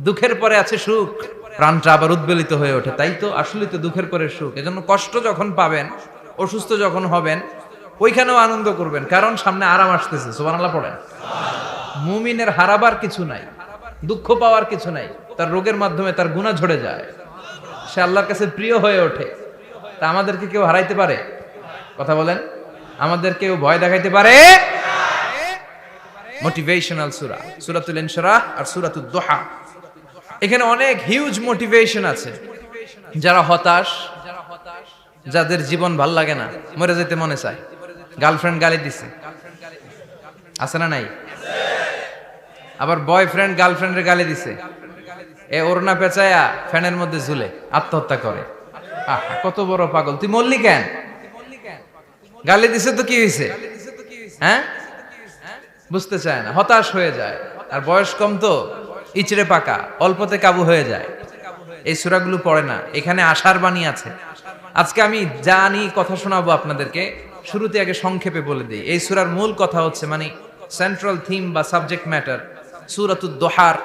দুঃখের পরে আছে সুখ, প্রাণটা আবার উদ্বেলিত হয়ে ওঠে। তাই তো, আসলে তো দুঃখের পরে সুখ। এজন্য কষ্ট যখন পাবেন, অসুস্থ যখন হবেন, ওইখানেও আনন্দ করবেন, কারণ সামনে আরাম আসতেছে। সুবহানাল্লাহ পড়েন। মুমিনের হারাবার কিছু নাই, দুঃখ পাওয়ার কিছু নাই। তার রোগের মাধ্যমে তার গুনাহ ঝরে যায়, সে আল্লাহর কাছে প্রিয় হয়ে ওঠে। তা আমাদেরকে কেউ হারাইতে পারে? কথা বলেন, আমাদের কেউ ভয় দেখাইতে পারে? মোটিভেশনাল সূরা, সূরাতুল ইনশিরাহ আর সূরাতুদ দুহা। এখানে অনেক হিউজ মোটিভেশন আছে। যারা হতাশ, যাদের জীবন ভাল লাগে না, মরে যেতে মনে চায়, গার্লফ্রেন্ড গালি দিছে, আছে না নাই? আবার বয়ফ্রেন্ড গার্লফ্রেন্ডের গালি দিছে, এ ওড়না পেঁচায়া ফ্যানের মধ্যে ঝুলে আত্মহত্যা করে। কত বড় পাগল! তুই মরলি কেন? গালি দিছে তো কি হয়েছে? হ্যাঁ, বুঝতে চায় না, হতাশ হয়ে যায়। আর বয়স কম তো, ইচড়ে পাকা, অল্পতে কাবু হয়ে যায়। এই সূরাগুলো পড়ে না। এখানে আশার বাণী আছে। আজকে আমি জানি কথা শোনাবো আপনাদেরকে, শুরুতে আগে সংক্ষেপে বলে দিই। এই সূরার মূল কথা হচ্ছে, মানে সেন্ট্রাল থিম বা সাবজেক্ট ম্যাটার, সূরাতুদ দুহার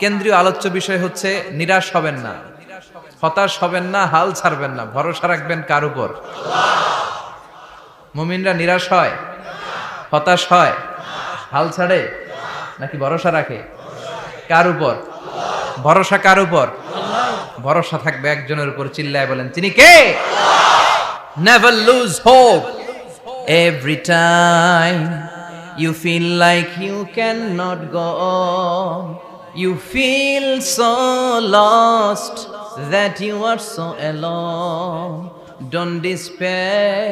কেন্দ্রীয় আলোচ্য বিষয় হচ্ছে নিরাশ হবেন না, হতাশ হবেন না, হাল ছাড়বেন না। ভরসা রাখবেন কার উপর? মুমিনরা নিরাশ হয়, হতাশ হয়, হাল ছাড়ে নাকি ভরসা রাখে? কার উপর ভরসা? কার উপর ভরসা থাকবে? একজনের উপর। চিল্লায় বলেন, তিনি কে? Never lose hope. Every time you feel like you cannot go on, you feel so lost that you are so alone. Don't despair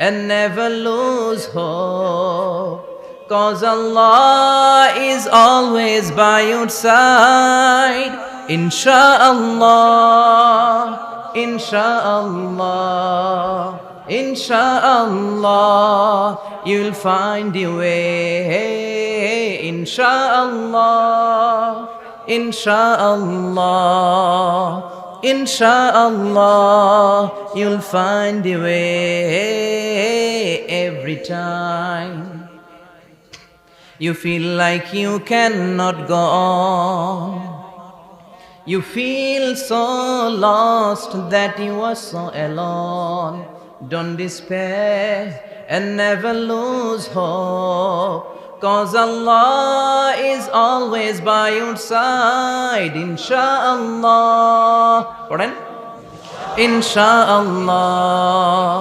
and never lose hope, 'cause Allah is always by your side. Insha'Allah, Insha'Allah, Insha'Allah, you'll find your way. Insha'Allah, Insha'Allah, Insha'Allah, you'll find your way every time you feel like you cannot go on. You feel so lost that you are so alone. Don't despair and never lose hope, 'cause Allah is always by your side. Insha'Allah. Pardon? Insha'Allah,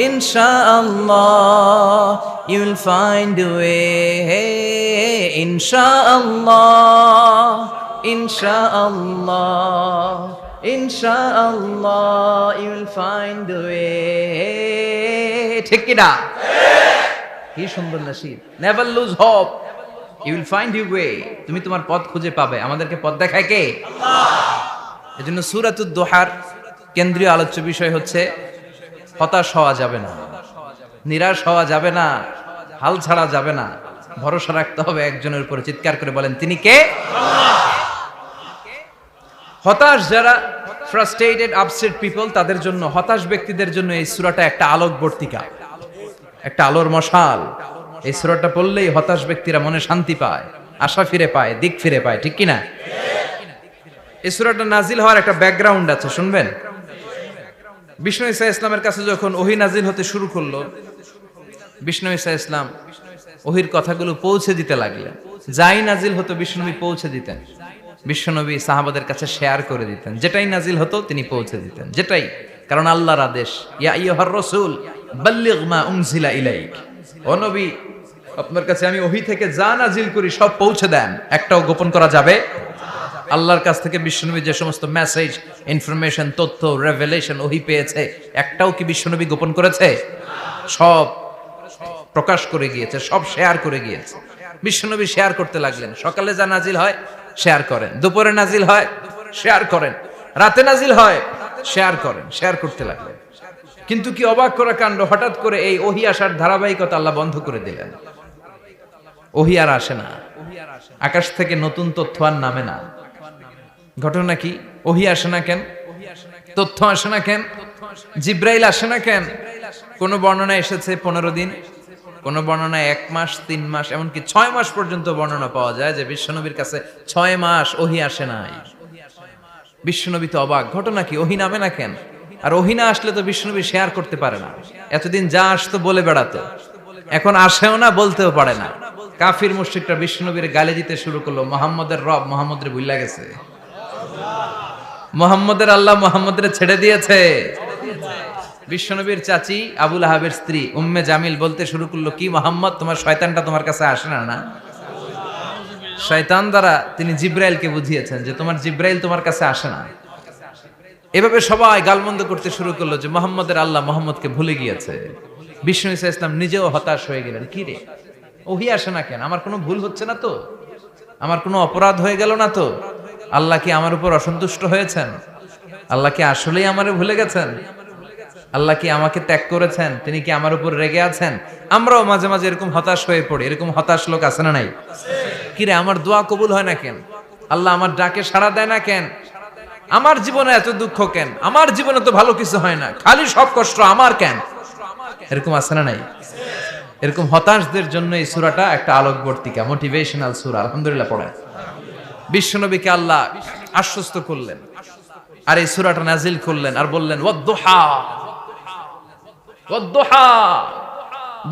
Insha'Allah, you'll find a way. Insha'Allah, Insha'Allah, Insha'Allah, you'll find a way. ঠিক কি না? কি সুন্দর nasheed. Never lose hope, you will find your way. তুমি তোমার পথ খুঁজে পাবে। আমাদেরকে পথ দেখায় কে? আল্লাহ। এজন্য সূরাতুদ দুহার কেন্দ্রীয় আলোচ্য বিষয় হচ্ছে হতাশ হওয়া যাবে না, নিরাশ হওয়া যাবে না, হাল ছাড়া যাবে না। ভরসা রাখতে হবে একজনের উপরে। চিৎকার করে বলেন, তিনি কে? আল্লাহ। হতাশ যারা, ফ্রাস্ট্রেটেড, আপসেট পিপল, তাদের জন্য, হতাশ ব্যক্তিদের জন্য এই সূরাটা একটা আলোকবর্তিকা, একটা আলোর মশাল। এই সূরাটা পড়লেই হতাশ ব্যক্তিরা মনে শান্তি পায়, আশা ফিরে পায়, দিক ফিরে পায়। ঠিক কি না? এই সূরাটা নাজিল হওয়ার একটা ব্যাকগ্রাউন্ড আছে, শুনবেন। বিষ্ণু ঈসা ইসলামের কাছে যখন ওহী নাজিল হতে শুরু করলো, বিষ্ণু ঈসা ইসলাম ওহীর কথাগুলো পৌঁছে দিতে লাগলেন। যাই নাজিল হতো বিষ্ণুনবী পৌঁছে দিতেন। বিশ্বনবী সাহাবাদের কাছে শেয়ার করে দিতেন। যেটাই নাজিল হতো তিনি পৌঁছে দিতেন, যেটাই। কারণ আল্লাহর আদেশ, ইয়া আইয়ুহার রাসূল বাল্লিগ মা উনজিলা ইলাইক। ও নবী, আপনার কাছে আমি ওহী থেকে যা নাজিল করি সব পৌঁছে দেন, একটাও গোপন করা যাবে? আল্লাহর কাছ থেকে বিশ্বনবী যে সমস্ত মেসেজ, ইনফরমেশন, তথ্য, রেভেলেশন ওহী পেয়েছে, একটাও কি বিশ্বনবী গোপন করেছে? সব প্রকাশ করে গিয়েছে, সব শেয়ার করে গিয়েছে। বিশ্বনবী শেয়ার করতে লাগলেন। সকালে যা নাজিল হয় শেয়ার করেন, দুপুরে নাজিল হয় শেয়ার করেন, রাতে নাজিল হয় শেয়ার করেন, শেয়ার করতে লাগলেন। কিন্তু কি অবাক করা কাণ্ড, হঠাৎ করে এই ওহী আসার ধারাবাহিকতা আল্লাহ বন্ধ করে দিলেন। ওহী আর আসে না, আকাশ থেকে নতুন তথ্য আর নামে না। ঘটনা কি? ওহী আসে না কেন? তথ্য আসে না কেন? জিব্রাইল আসে না কেন? কোন বর্ণনা এসেছে 15 দিন, কোন বর্ণনায় 1 মাস 3 মাস এমনকি 6 মাস পর্যন্ত বর্ণনা পাওয়া যায় যে বিশ্বনবীর কাছে 6 মাস ওহী আসে নাই। বিশ্বনবী তো অবাক, ঘটনা কি, ওহী নামে না কেন? আর ওহী না আসলে তো বিশ্বনবী শেয়ার করতে পারে না। এতদিন যা আসতো বলে বেড়াতো, এখন আসেও না, বলতেও পারে না। কাফির মুশরিকরা বিশ্বনবীর গালি দিতে শুরু করলো, মুহাম্মদের রব মুহাম্মদের ভুইলা গেছে, মুহাম্মদের আল্লাহ মুহাম্মদের ছেড়ে দিয়েছে। বিশ্বনবীর চাচি আবু লাহাবের স্ত্রী উম্মে জামিল বলতে শুরু করলো, কি মুহাম্মদ, তোমার শয়তানটা তোমার কাছে আসে না? না, শয়তান দ্বারা তিনি জিব্রাইলকে বুঝিয়েছেন যে তোমার জিব্রাইল তোমার কাছে আসে না। এভাবে সবাই গালমন্দ করতে শুরু করলো যে মুহাম্মদের আল্লাহ মুহাম্মদকে ভুলে গিয়েছে। বিষ্ণু ঈসা ইসলাম নিজেও হতাশ হয়ে গেলেন, কি রে ওহী আসে না কেন? আমার কোনো ভুল হচ্ছে না তো? আমার কোনো অপরাধ হয়ে গেল না তো? আল্লাহ কি আমার উপর অসন্তুষ্ট হয়েছেন? আল্লাহ কি আসলেই আমারে ভুলে গেছেন? আল্লাহ কি আমাকে ত্যাগ করেছেন? তিনি কি আমার উপর রেগে আছেন? আমরাও মাঝে মাঝে এরকম হতাশ হয়ে পড়ি। এরকম হতাশ লোক আছে না নাই? কিরে আমার দোয়া কবুল হয় না কেন? আল্লাহ আমার ডাকে সাড়া দেয় না কেন? আমার জীবনে এত দুঃখ কেন? আমার জীবনে তো ভালো কিছু হয় না, খালি সব কষ্ট আমার কেন? এরকম আছে না নাই? এরকম হতাশদের জন্য এই সূরাটা একটা আলোকবর্তিকা, মোটিভেশনাল সূরা। আলহামদুলিল্লাহ পড়েন। বিশ্বনবীকে আল্লাহ আশ্বস্ত করলেন আর এই সূরাটা নাজিল করলেন আর বললেন ওয়াদ-দুহা, ওয়াদ-দুহা।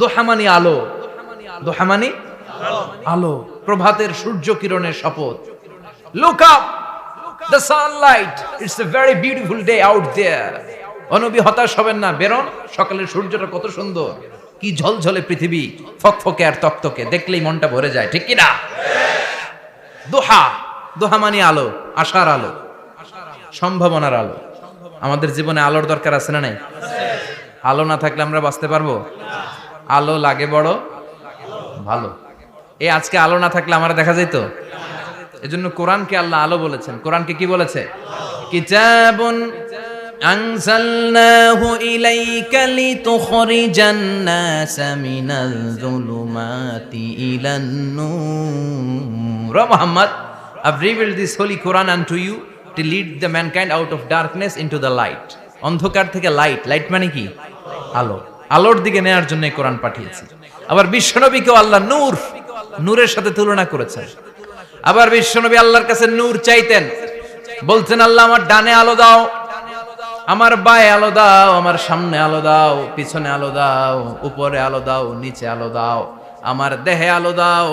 দুহা মানে আলো, দুহা মানে আলো, প্রভাতের সূর্য কিরণের শপথ। Look up, the sunlight, it's a very beautiful day out there. ও নবী হতাশ হবেন না, বেরোন, সকালের সূর্যটা কত সুন্দর, কি ঝলঝলে পৃথিবী, ফকফকে আর তকতকে, দেখলেই মনটা ভরে যায়, ঠিক কি না? দুহা, দুহা মানে আলো, আশার আলো, সম্ভাবনার আলো। আমাদের জীবনে আলোর দরকার আছে না নাই? আলো না থাকলে আমরা বাঁচতে পারবো? আলো লাগে বড় ভালো। এই আজকে আলো না থাকলে আমার দেখা যেত? এজন্য কোরআনকে আল্লাহ আলো বলেছেন। কোরআনকে কি বলেছে? কিতাবুন আনজালনাহু ইলাইকা লিতুখরিজান নাসা মিনাল যুলুমাতি ইলান নূর। Muhammad, I've revealed this holy Quran unto you to lead the mankind out of darkness into the light. অন্ধকার থেকে লাইট, লাইট মানে কি? আলো, আলোর দিকে নেয়ার জন্য কোরআন পাঠিয়েছি। আবার বিশ্বনবীকেও আল্লাহ নূর, নূরের সাথে তুলনা করেছেন। আবার বিশ্বনবী আল্লাহর কাছে নূর চাইতেন, বলতেন আল্লাহ আমার ডানে আলো দাও, আমার বায়ে আলো দাও, আমার সামনে আলো দাও, পিছনে আলো দাও, উপরে আলো দাও, নিচে আলো দাও, আমার দেহে আলো দাও,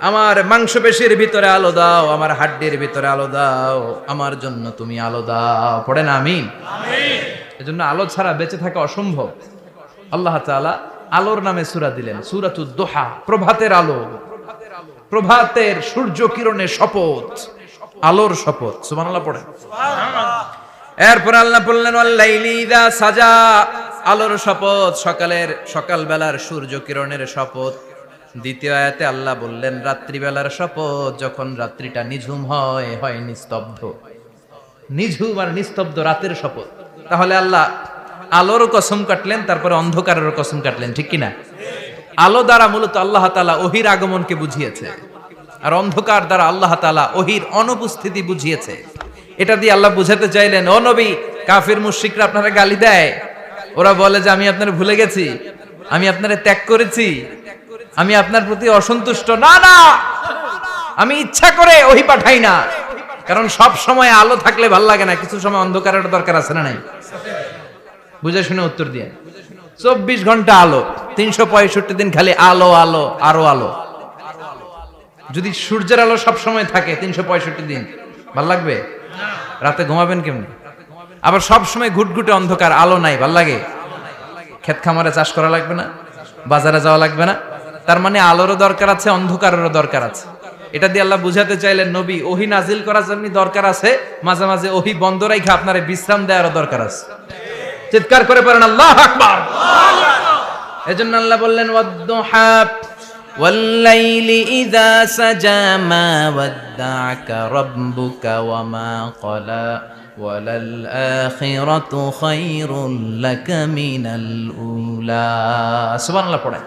আমার মাংসপেশির ভিতরে আলো দাও, আমার হাড্ডির ভিতরে আলো দাও, আমার জন্য তুমি আলো দাও। পড়েন আমিন। এজন্য আলো ছাড়া বেঁচে থাকা অসম্ভব। আল্লাহ তাআলা আলোর নামে সূরা দিলেন, সূরাতুদ দুহা, প্রভাতের আলো, প্রভাতের সূর্য কিরণের শপথ, আলোর শপথ। সুবহানাল্লাহ পড়েন। এরপর আল্লাহ বললেন ওয়াল লাইলি ইযা সাজা, আলোর শপথ, সকালের সকালবেলার সূর্য কিরণের শপথ। দ্বিতীয় আয়াতে আল্লাহ বললেন রাত্রিবেলার শপথ, যখন রাত্রিটা নিঝুম হয়, হয় নিস্তব্ধ, নিঝুম আর নিস্তব্ধ রাতের শপথ। তাহলে আল্লাহ আলোর কসম কাটলেন, তারপরে অন্ধকারের কসম কাটলেন, ঠিক কিনা? আলো দ্বারা মূলত আল্লাহ তাআলা ওহীর আগমনকে বুঝিয়েছে, আর অন্ধকার দ্বারা আল্লাহ তাআলা ওহীর অনুপস্থিতি বুঝিয়েছে। এটা দিয়ে আল্লাহ বুঝাতে চাইলেন, ও নবী, কাফির মুশরিকরা আপনারা গালি দেয়, ওরা বলে যে আমি আপনারে ভুলে গেছি, আমি আপনারে ত্যাগ করেছি, আমি আপনার প্রতি অসন্তুষ্ট। না না, আমি ইচ্ছা করে ওহী পাঠাই না, কারণ সব সময় আলো থাকলে ভাল লাগে না, কিছু সময় অন্ধকারের দরকার আছে না নাই? বুঝে শুনে উত্তর দিয়ে। 24 ঘন্টা আলো, 365 দিন খালি আলো আলো আরো আলো। যদি সূর্যের আলো সব সময় থাকে 365 দিন, ভাল লাগবে? রাতে ঘুমাবেন কেমনে? আবার সব সময় ঘুটঘুটে অন্ধকার, আলো নাই, ভাল লাগে? ক্ষেত খামারে চাষ করা লাগবে না, বাজারে যাওয়া লাগবে না। তার মানে আলোরও দরকার আছে, অন্ধকারেরও দরকার আছে। এটা দিয়ে আল্লাহ বুঝাতে চাইলেন, নবী, ওহী নাজিল করার জন্য দরকার আছে, মাঝে মাঝে ওহী বন্ধ রাখা আপনারে বিশ্রাম দেওয়ারও দরকার আছে। চিৎকার করে পড়েন আল্লাহু আকবার। এজন্য আল্লাহ বললেন ওয়াদ-দুহা ওয়াল লাইলি ইযা সাজা মা ওয়াদ্দা'আকা রাব্বুকা ওয়া মা ক্বালা ওয়ালাল আখিরাতু খায়রুল লাকা মিনাল উলা। সুবহানাল্লাহ পড়েন।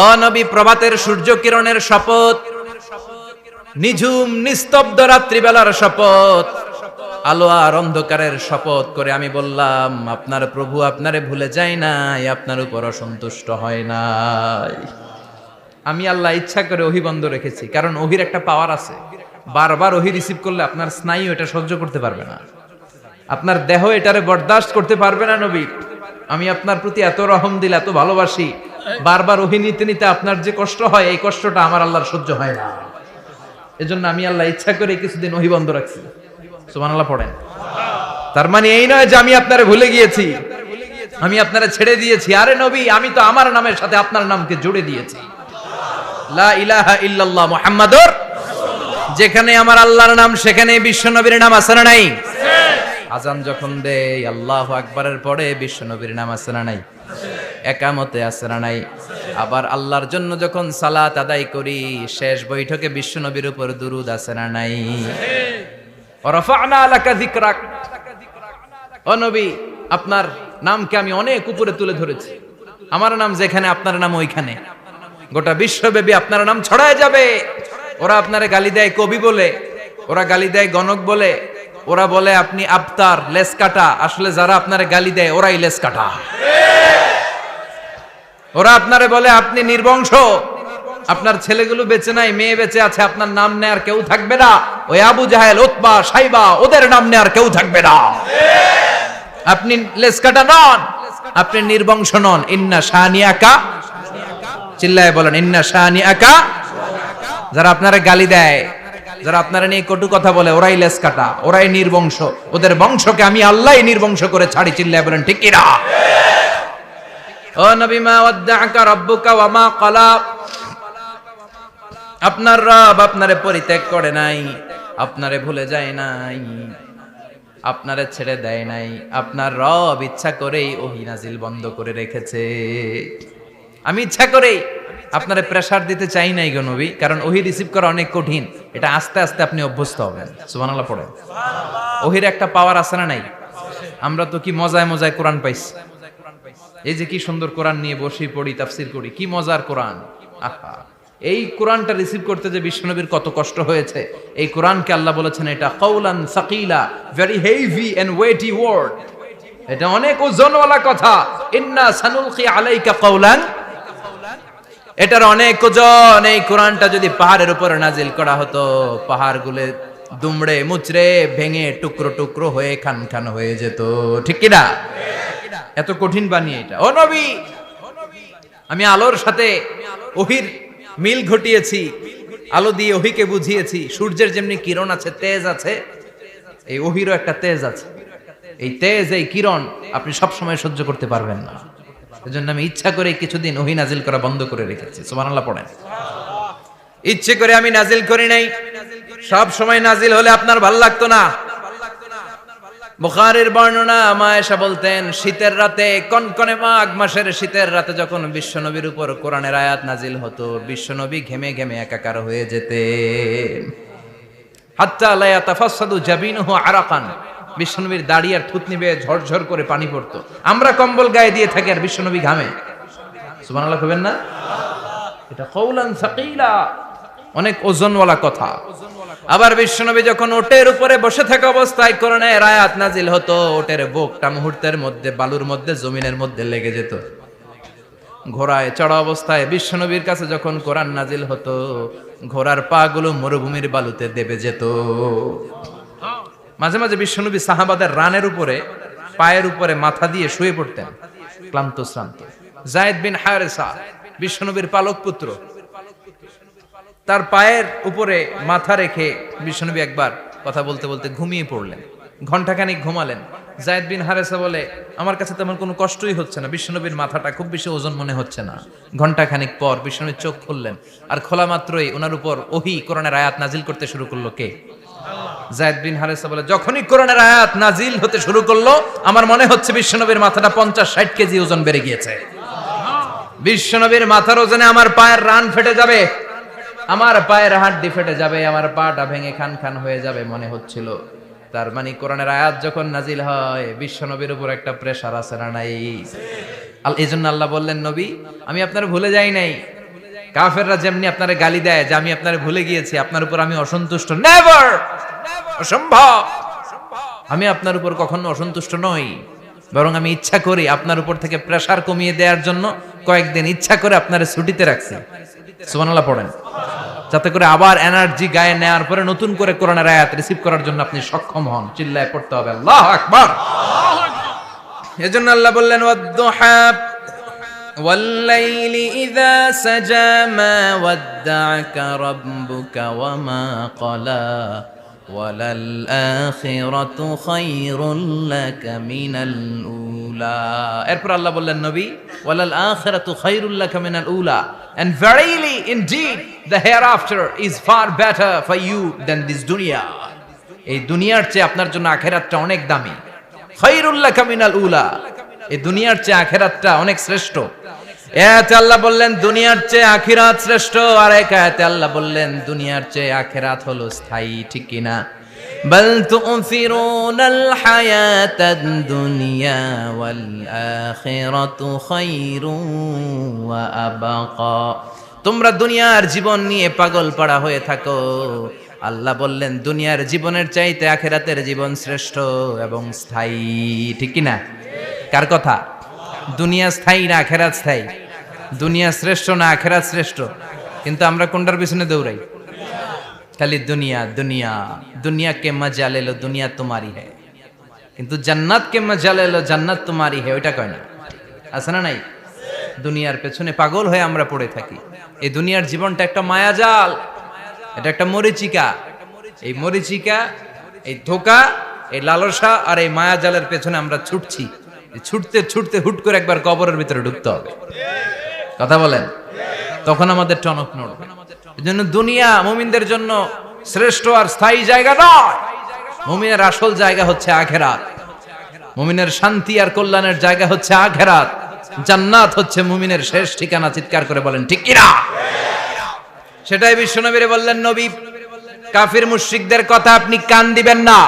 ও নবী, প্রভাতের সূর্য কিরণের শপথ, নিঝুম নিস্তব্ধ রাত্রিবেলার শপথ, আলো আর অন্ধকারের শপথ করে আমি বললাম, আপনার প্রভু আপনারে ভুলে যায় নাই, আপনার উপর অসন্তুষ্ট হয় নাই। আমি আল্লাহ ইচ্ছা করে ওহী বন্ধ রেখেছি, কারণ ওহির একটা পাওয়ার আছে। বারবার ওহী রিসিভ করলে আপনার স্নায়ু এটা সহ্য করতে পারবে না, আপনার দেহ এটারে বরদাস্ত করতে পারবে না। নবী, আমি আপনার প্রতি এত রহম দিল, এত ভালোবাসি, বারবার ওহী নিতে নিতে আপনার যে কষ্ট হয়, এই কষ্টটা আমার আল্লাহর সহ্য হয় না। এজন্য আমি আল্লাহ ইচ্ছা করে কিছুদিন ওহী বন্ধ রাখছি। সুবহানাল্লাহ পড়েন। তার মানে এই নয় যে আমি আপনারে ভুলে গিয়েছি, আমি আপনারে ছেড়ে দিয়েছি। আরে নবী, আমি তো আমার নামের সাথে আপনার নামকে জুড়ে দিয়েছি। লা ইলাহা ইল্লাল্লাহ মুহাম্মাদুর, যেখানে আমার আল্লাহর নাম সেখানে বিশ্ব নবীর নাম আছে না নাই? আজান যখন দেই আল্লাহু আকবারের পরে বিশ্ব নবীর নাম আছে না নাই? একামতে আছে না নাই? আবার আল্লাহর জন্য যখন সালাত আদায় করি, শেষ বৈঠকে বিশ্ব নবীর উপর দুরূদ আছে না নাই? রাফা'না লাকা যিকরাক, ও নবী, আপনার নামকে আমি অনেক উপরে তুলে ধরেছি। আমার নাম যেখানে আপনার নাম ওইখানে, গোটা বিশ্বব্যাপী আপনার নাম ছড়ায় যাবে। ওরা আপনারে গালি দেয় কবি বলে, ওরা গালি দেয় গণক বলে, ওরা বলে আপনি আবতার, লেস কাটা। আসলে যারা আপনারে গালি দেয় ওরাই লেস কাটা। ওরা আপনারে বলে আপনি নির্বংশ, আপনার ছেলেগুলো বেঁচে নাই, মেয়ে বেঁচে আছে, আপনার নাম নেয়ার কেউ থাকবে না। ওই আবু জাহেল, উতবা, সাইবা, ওদের নাম নেয়ার কেউ থাকবে না। আপনি লেস কাটা নন, আপনি নির্বংশ নন। ইন্না শানিয়াকা, চিল্লায় বলেন ইন্না শানিয়াকা। যারা আপনারা গালি দেয়, যারা আপনারা নিয়ে কটু কথা বলে, ওরাই লেস কাটা, ওরাই নির্বংশ। ওদের বংশকে আমি আল্লাহই নির্বংশ করে ছাড়ি। চিল্লায় বলেন ঠিক কি না? ও নবী, মা ওয়াদ্দাআকা রাব্বুকা ওয়া মা ক্বালা, আপনার রব আপনারে পরিত্যাগ করে নাই, আপনারে ভুলে যায় নাই, আপনারে ছেড়ে দেয় নাই। আপনার রব ইচ্ছা করেই ওহী নাজিল বন্ধ করে রেখেছে। আমি ইচ্ছা করেই আপনারে প্রেসার দিতে চাই নাই গো নবী, কারণ ওহী রিসিভ করা অনেক কঠিন। এটা আস্তে আস্তে আপনি অভ্যস্ত হবেন। সুবহানাল্লাহ পড়েন। ওহীর একটা পাওয়ার আছে না নাই? আমরা তো কি মজায় মজায় কোরআন পাইছি। এই যে কি সুন্দর কোরআন নিয়ে বসি, পড়ি, তাফসীর করি, কি মজার কোরআন। আহা, এই কোরআনটা রিসিভ করতে যে বিশ্বনবীর কত কষ্ট হয়েছে। এই কোরআনকে আল্লাহ বলেছেন এটা কাউলান সাকিলা, very heavy and weighty word, এটা অনেক ওজনওয়ালা কথা। ইন্না সানুলকি আলাইকা কাউলান, এটার অনেক ওজন। এই কোরআনটা যদি পাহাড়ের উপরে নাজিল করা হতো, পাহাড়গুলো দুমড়ে মুচড়ে ভেঙে টুকরো টুকরো হয়ে খান খান হয়ে যেত। ঠিক কি না? এত কঠিন বানিয়ে এটা। ও নবী, আমি আলোর সাথে ওহীর মিল ঘটিয়েছি, আলো দিয়ে ওহীকে বুঝিয়েছি। সূর্যের যেমনি কিরণ আছে, তেজ আছে, এই ওহীরও একটা তেজ আছে। এই তেজ, এই কিরণ আপনি সব সময় সহ্য করতে পারবেন না। এজন্য আমি ইচ্ছা করে কিছুদিন ওহী নাজিল করা বন্ধ করে রেখেছি। সুবহানাল্লাহ পড়েন। ইচ্ছে করে আমি নাজিল করি নাই। সব সময় নাজিল হলে আপনার ভালো লাগতো না। বুখারীর বর্ণনা, মা আয়েশা বলতেন, শীতের রাতে, কনকনে মাঘ মাসের শীতের রাতে যখন বিশ্বনবীর উপর কোরআনের আয়াত নাজিল হতো, বিশ্বনবী ঘেমে ঘেমে একাকার হয়ে যেতেন। হাত্তা লা ইয়াতাফাসসাদু জাবিনুহু আরাকান, বিশ্বনবীর দাড়ি আর থুতনি বেয়ে ঝরঝর করে পানি পড়তো। আমরা কম্বল গায়ে দিয়ে থাকি আর বিশ্বনবী ঘামে। সুবহানাল্লাহ কইবেন না? এটা কাউলান সাকিলা, অনেক ওজনওয়ালা কথা। আবার বিশ্বনবী যখন ওটের উপরে বসে থাকা অবস্থায় কোরআনের আয়াত নাজিল হতো, ওটের বুকটা মুহূর্তের মধ্যে বালুর মধ্যে, জমিনের মধ্যে লেগে যেত। ঘোড়ায় চড়া অবস্থায় বিশ্বনবীর কাছে যখন কোরআন নাজিল হতো, ঘোড়ার পা গুলো মরুভূমির বালুতে দেবে যেত। মাঝে মাঝে বিশ্বনবী সাহাবাদের রানের উপরে, পায়ের উপরে মাথা দিয়ে শুয়ে পড়তেন, ক্লান্ত শ্রান্ত। যায়েদ বিন হারেসা, বিশ্বনবীর পালক পুত্র, তার পায়ের উপরে মাথা রেখে বিশ্বনবী একবার কথা বলতে বলতে ঘুমিয়ে পড়লেন। ঘন্টাখানিক ঘুমালেন। যায়েদ বিন হারেসা বলে, আমার কাছে তেমন কোনো কষ্টই হচ্ছে না, বিশ্বনবীর মাথাটা খুব বেশি ওজন মনে হচ্ছে না। ঘন্টাখানিক পর বিশ্বনবীর চোখ খুললেন, আর খোলা মাত্রই ওনার উপর ওহী কোরআনের আয়াত নাজিল করতে শুরু করলো। কে? যায়েদ বিন হারেসা বলে, যখনই কোরআনের আয়াত নাজিল হতে শুরু করলো, আমার মনে হচ্ছে বিশ্বনবীর মাথাটা 50-60 কেজি ওজন বেড়ে গিয়েছে। বিশ্বনবীর মাথার ওজনে আমার পায়ের রান ফেটে যাবে, আমার পায়ের হাড্ডি ফেটে যাবে, আমার পাটা ভেঙে খান খান হয়ে যাবে মনে হচ্ছিল। তার মানে কোরআনের আয়াত যখন নাজিল হয়, বিশ্বনবীর উপর একটা প্রেসার আছে না নাই? এই জন্য আল্লাহ বললেন, নবী, আমি আপনার ভুলে যাই নাই। কাফেররা যেমনি আপনারে গালি দেয় যে আমি আপনারে ভুলে গিয়েছি, আপনার উপর আমি অসন্তুষ্ট, নেভার, অসম্ভব। আমি আপনার উপর কখনো অসন্তুষ্ট নই, বরং আমি ইচ্ছা করি আপনার উপর থেকে প্রেসার কমিয়ে দেওয়ার জন্য কয়েকদিন ইচ্ছা করে আপনার ছুটিতে রাখছি। সুবহানাল্লাহ পড়েন, যাতে করে আবার এনার্জি গায়ে নেওয়ার পরে নতুন করে কোরআনের আয়াত রিসিভ করার জন্য আপনি সক্ষম হন। চিল্লায় পড়তে হবে আল্লাহু আকবার। এজন্য আল্লাহ বললেন ওয়াদ-দুহা ওয়াল-লাইলি ইযা সাজা মা ওয়াদ্দা'আকা রাব্বুকা ওয়া মা ক্বালা ওয়ালাল আখিরাতু খায়রুল লাকা মিনাল উলা। এরপর আল্লাহ বললেন নবী ওয়ালাল আখিরাতু খায়রুল লাকা মিনাল উলা, and verily indeed the hereafter is far better for you than this dunya. এই দুনিয়ার চেয়ে আপনার জন্য আখিরাতটা অনেক দামি। খায়রুল লাকা মিনাল উলা, এই দুনিয়ার চেয়ে আখিরাতটা অনেক শ্রেষ্ঠ। এতে আল্লাহ বললেন দুনিয়ার চেয়ে আখিরাত শ্রেষ্ঠ, আর এক আয়াতে আল্লাহ বললেন দুনিয়ার চেয়ে আখিরাত হলো স্থায়ী। ঠিক কি না? বাল তু'থিরুনাল হায়াতাদ দুনিয়া ওয়াল আখিরাতু খায়রুন ওয়া আবাকা। তোমরা দুনিয়ার জীবন নিয়ে পাগল পাড়া হয়ে থাকো, আল্লাহ বললেন দুনিয়ার জীবনের চাইতে আখিরাতের জীবন শ্রেষ্ঠ এবং স্থায়ী। ঠিক কি না? কার কথা? দুনিয়া স্থায়ী না আখিরাত স্থায়ী? দুনিয়া শ্রেষ্ঠ না আখিরাত শ্রেষ্ঠ? কিন্তু আমরা কোনটার পিছনে দৌড়াই? খালি দুনিয়া দুনিয়া। দুনিয়া কে মজা লে লো, দুনিয়া তোমারি হ্যায়। কিন্তু জান্নাত কে মজা লে লো, জান্নাত তোমারি হ্যায়, ওইটা কয় না। আছে না নাই? দুনিয়ার পেছনে পাগল হয়ে আমরা পড়ে থাকি। এই দুনিয়ার জীবনটা একটা মায়াজাল, এটা একটা মরিচিকা। এই মরিচিকা, এই ধোঁকা, এই লালসা আর এই মায়াজালের পেছনে আমরা ছুটছি। ছুটতে ছুটতে হুট করে একবার কবরের ভিতরে ঢুকতে হবে। কথা বলেন, তখন আমাদের টনক নড়বে। এজন্য দুনিয়া মুমিনদের জন্য শ্রেষ্ঠ আর স্থায়ী জায়গা নয়। মুমিনের আসল জায়গা হচ্ছে আখিরাত। মুমিনের শান্তি আর কল্যাণের জায়গা হচ্ছে আখিরাত। জান্নাত হচ্ছে মুমিনের শেষ ঠিকানা। চিৎকার করে বলেন ঠিক কি না? সেটাই বিশ্বনবীরে বললেন নবী, কাফির মুশরিকদের কথা আপনি কান দিবেন না,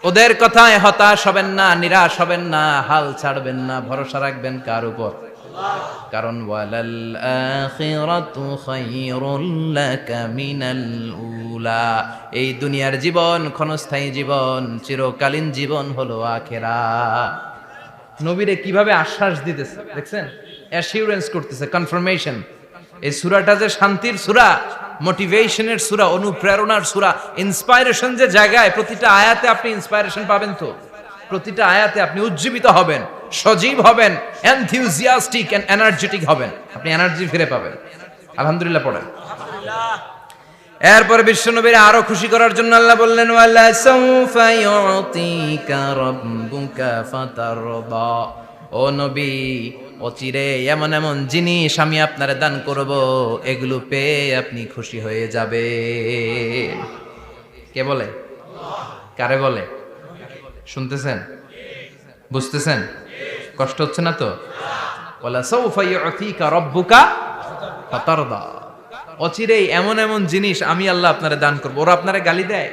ওদের কথায় হতাশ হবেন না, নিরাশ হবেন না, হাল ছাড়বেন না, ভরসা রাখবেন কার উপর? কারণ ওয়ালাল আখিরাতু খায়রুল লাকা মিনাল উলা। এই দুনিয়ার জীবন ক্ষণস্থায়ী জীবন, চিরকালীন জীবন হলো আখিরাত। নবীরে কিভাবে আশ্বাস দিতেছে দেখছেন? অ্যাসিউরেন্স করতেছে, কনফার্মেশন। এই সূরাটা যে শান্তির সূরা, মোটিভেশনের সূরা, অনুপ্রেরণার সূরা, ইন্সপাইরেশন যে জায়গায়, প্রতিটা আয়াতে আপনি ইন্সপাইরেশন পাবেন। তো প্রতিটা আয়াতে আপনি উজ্জীবিত হবেন, সজীব হবেন, এনথিউজিয়াস্টিক এন্ড এনার্জেটিক হবেন। আপনি এনার্জি ফিরে পাবেন। আলহামদুলিল্লাহ পড়েন। এরপরে বিশ্বনবীর আরো খুশি করার জন্য আল্লাহ বললেন ওয়ালা সাউফা ইউতিকা রাব্বুকা ফাতারদা। ও নবী, অচিরে এমন এমন জিনিস আমি আপনারে দান করব, এগুলো পেয়ে আপনি খুশি হয়ে যাবে। কে বলে? কারে বলে? শুনতেছেন? বুঝতেছেন? কষ্ট হচ্ছে না তো? ওয়ালা সাউফা ইউতিকা রাব্বুকা ফাতারদা। অচিরেই এমন এমন জিনিস আমি আল্লাহ আপনারে দান করব। ওরা আপনারে গালি দেয়,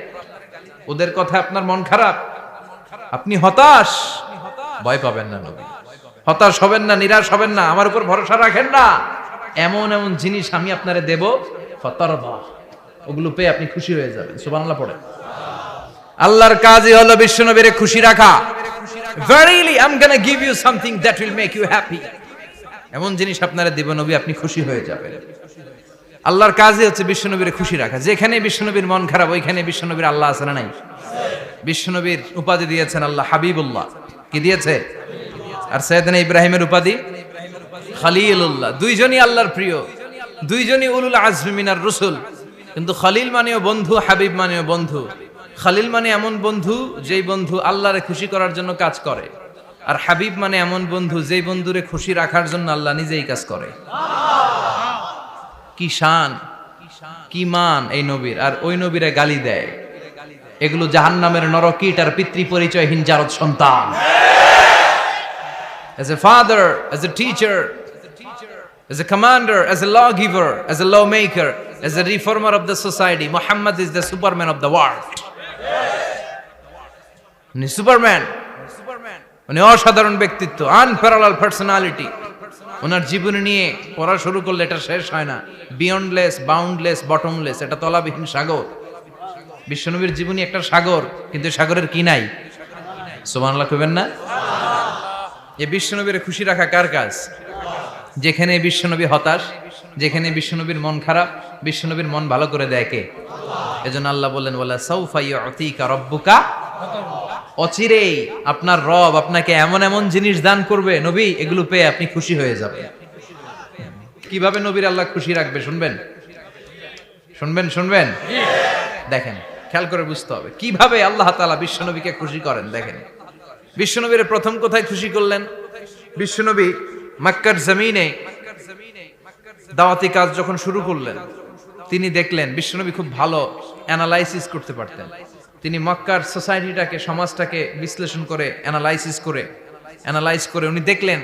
ওদের কথা আপনার মন খারাপ, আপনি হতাশ, ভয় পাবেন না নবী। হতাশ হবেন না, নিরাশ হবেন না, আমার উপর ভরসা রাখেন না। এমন এমন জিনিস আমি আপনারে দেব, ফাতারদা, ওগুলো পেয়ে আপনি খুশি হয়ে যাবেন। সুবহানাল্লাহ পড়ে। আল্লাহর কাজই হলো বিশ্বনবীরে খুশি রাখা। Verily I'm gonna give you something that will make you happy. এমন জিনিস আপনারা দেব নবী, আপনি খুশি হয়ে যাবেন। আল্লাহর কাজই হচ্ছে বিশ্বনবীরে খুশি রাখা। যেখানে বিশ্বনবীর মন খারাপ, ওইখানে বিশ্বনবীর আল্লাহ আছে না নাই? বিশ্বনবীর উপাধি দিয়েছেন আল্লাহ হাবিবুল্লাহ। কি দিয়েছে? আর সাইয়েদনা ইব্রাহিমের উপাধি খলিলুল্লাহ। দুইজনই আল্লাহর প্রিয়, দুইজনই উলুল আজমি মিনার রাসূল। কিন্তু খলিল মানেও বন্ধু, হাবিব মানেও বন্ধু। খলিল মানে এমন বন্ধু যেই বন্ধু আল্লাহরে খুশি করার জন্য কাজ করে, আর হাবিব মানে এমন বন্ধু যেই বন্ধুরে খুশি রাখার জন্য আল্লাহ নিজেই কাজ করে। কি শান, কি মান এই নবীর! আর ওই নবীরে গালি দেয়। এগুলো জাহান্নামের নরকীট আর পিতৃ পরিচয়হীন জারদ সন্তান। As a father, as a teacher, as a commander, as a lawgiver, as a lawmaker, as a reformer of the society, Muhammad is the Superman of the world. উনি সুপারম্যান, উনি অসাধারণ ব্যক্তিত্ব, আনপ্যারালাল পার্সোনালিটি। ওনার জীবনী নিয়ে পড়া শুরু করলে এটা শেষ হয় না। বিয়ন্ডলেস, বাউন্ডলেস, বটমলেস, এটা তলাবিহীন সাগর। বিশ্বনবীর জীবনী একটা সাগর, কিন্তু সাগরের কি নাই? সুবহানাল্লাহ কইবেন না? এই বিশ্বনবীর খুশি রাখা কার কাজ? যেখানে বিশ্বনবী হতাশ, যেখানে বিশ্বনবীর মন খারাপ, বিশ্বনবীর মন ভালো করে দেয় কে? এজন্য আল্লাহ বললেন ওয়ালা সাউফা ইউতিকা রাব্বুকা, অচিরেই আপনার রব আপনাকে এমন এমন জিনিস দান করবে নবী, এগুলো পেয়ে আপনি খুশি হয়ে যাবেন। কিভাবে নবীর আল্লাহ খুশি রাখবে শুনবেন? শুনবেন? দেখেন, খেয়াল করে বুঝতে হবে কিভাবে আল্লাহ তাআলা বিশ্বনবীকে খুশি করেন। দেখেন, বিশ্বনবীর প্রথম কোথায় খুশি করলেন? বিশ্বনবী মক্কার জমিনে দাওয়াতি কাজ যখন শুরু করলেন, তিনি দেখলেন বিশ্বনবী খুব ভালো অ্যানালাইসিস করতে পারতেন। তিনি মক্কার সোসাইটিটাকে, সমাজটাকে বিশ্লেষণ করে অ্যানালাইজ করে উনি দেখলেন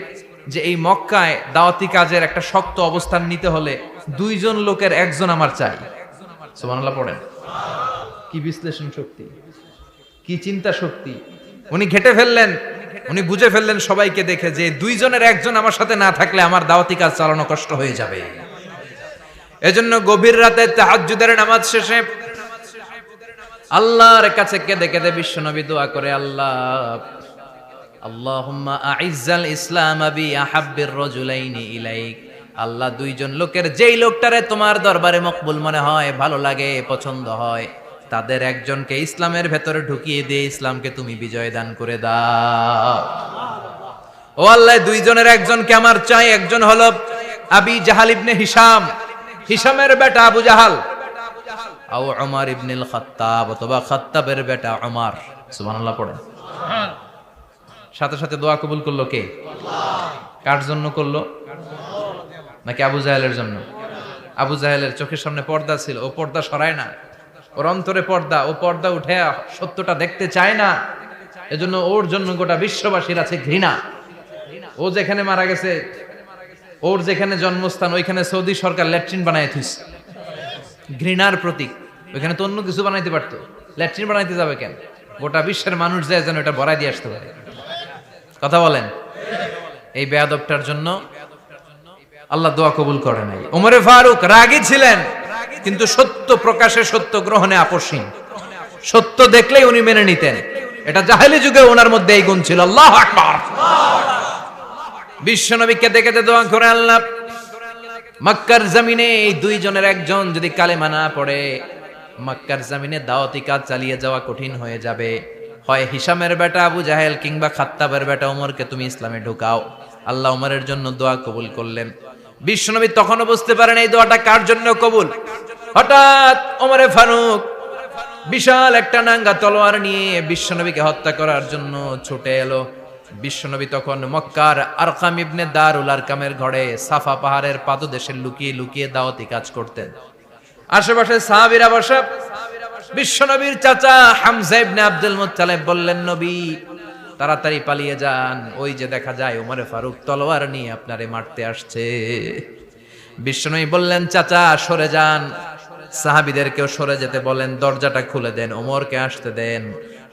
যে এই মক্কায় দাওয়াতি কাজের একটা শক্ত অবস্থান নিতে হলে দুইজন লোকের একজন আমার চাই। সুবহানাল্লাহ পড়েন। কি বিশ্লেষণ শক্তি, কি চিন্তা শক্তি! উনি ঘেটে ফেললেন, উনি বুঝে ফেললেন সবাইকে দেখে যে দুইজনের একজন আমার সাথে না থাকলে আমার দাওয়াতি কাজ চালানো কষ্ট হয়ে যাবে। এজন্য গভীর রাতে তাহাজ্জুদের নামাজ শেষে আল্লাহর কাছে কেঁদে কেঁদে বিশ্বনবী দোয়া করে, আল্লাহুম্মা আইজ্জাল ইসলাম বি আহাব্বির রাজুলাইনি ইলাইক। আল্লাহ, দুইজন লোকের যেই লোকটারে তোমার দরবারে মকবুল মনে হয়, ভালো লাগে, পছন্দ হয়, তাদের একজনকে ইসলামের ভেতরে ঢুকিয়ে দিয়ে ইসলামকে তুমি বিজয় দান করে দাও। ও আল্লাহ, দুইজনের একজনকে আমার চাই। একজন হলো আবি জাহাল ইবনে হিশাম, হিশামের বেটা আবু জাহাল, আও উমর ইবনুল খাত্তাব, অথবা খাত্তাবের বেটা উমর। সুবহানাল্লাহ পড়েন। সাথে সাথে দোয়া কবুল করলো কে? কার জন্য করলো? নাকি আবু জাহেলের জন্য? আবু জাহেলের চোখের সামনে পর্দা ছিল, ও পর্দা সরায় না। ওর অন্তরে পর্দা, ও পর্দা উঠে সত্যটা দেখতে চায় না। এজন্য ওর জন্য গোটা বিশ্ববাসীর আছে ঘৃণা। ও যেখানে মারা গেছে, ওর যেখানে জন্মস্থান, ওইখানে সৌদি সরকার ল্যাট্রিন বানায় থুইছে, ঘৃণার প্রতীক। ওইখানে তো অন্য কিছু বানাইতে পারতো, ল্যাট্রিন বানাইতে যাবে কেন? গোটা বিশ্বের মানুষ যায় যেন এটা ভরাই দিয়ে আসতে পারে। কথা বলেন। এই বেয়াদবটার জন্য আল্লাহ দোয়া কবুল করে নাই। ওমরে ফারুক রাগী ছিলেন, কিন্তু সত্য প্রকাশে, সত্য গ্রহণে আপোষহীন। সত্য দেখলেই উনি মেনে নিতেন। এটা জাহেলি যুগে ওনার মধ্যে এই গুণ ছিল। আল্লাহু আকবার। বিশ্বনবী কেঁদে কেঁদে দোয়া করে, আল্লাহ, মক্কার জমিনে এই দুইজনের একজন যদি কালেমা না পড়ে, মক্কার জমিনে দাওয়াতি কাজ চালিয়ে যাওয়া কঠিন হয়ে যাবে। হয় হিশামের বেটা আবু জাহেল কিংবা খাত্তাবের বেটা ওমরকে তুমি ইসলামে ঢুকাও। আল্লাহ ওমরের জন্য দোয়া কবুল করলেন। বিশ্বনবী তখনও বুঝতে পারেন এই দোয়াটা কার জন্য কবুল। হঠাৎ ওমরে ফারুক বিশাল একটা নাঙ্গা তলোয়ার নিয়ে বিশ্বনবীকে হত্যা করার জন্য ছুটে এলো। বিশ্বনবী তখন মক্কার আরকাম ইবনে দারুল আরকামের ঘরে সাফা পাহাড়ের পাদদেশে লুকিয়ে লুকিয়ে দাওয়াতি কাজ করতেন। আশেপাশে সাহাবীরা বসা। বিশ্বনবীর চাচা হামজা ইবনে আব্দুল মুত্তালিব বললেন, নবী তাড়াতাড়ি পালিয়ে যান, ওই যে দেখা যায় ওমরে ফারুক তলোয়ার নিয়ে আপনারে মারতে আসছে। বিশ্বনবী বললেন, চাচা সরে যান, সাহাবীদেরকেও সরে যেতে বলেন, দরজাটা খুলে দেন, ওমরকে আসতে দেন।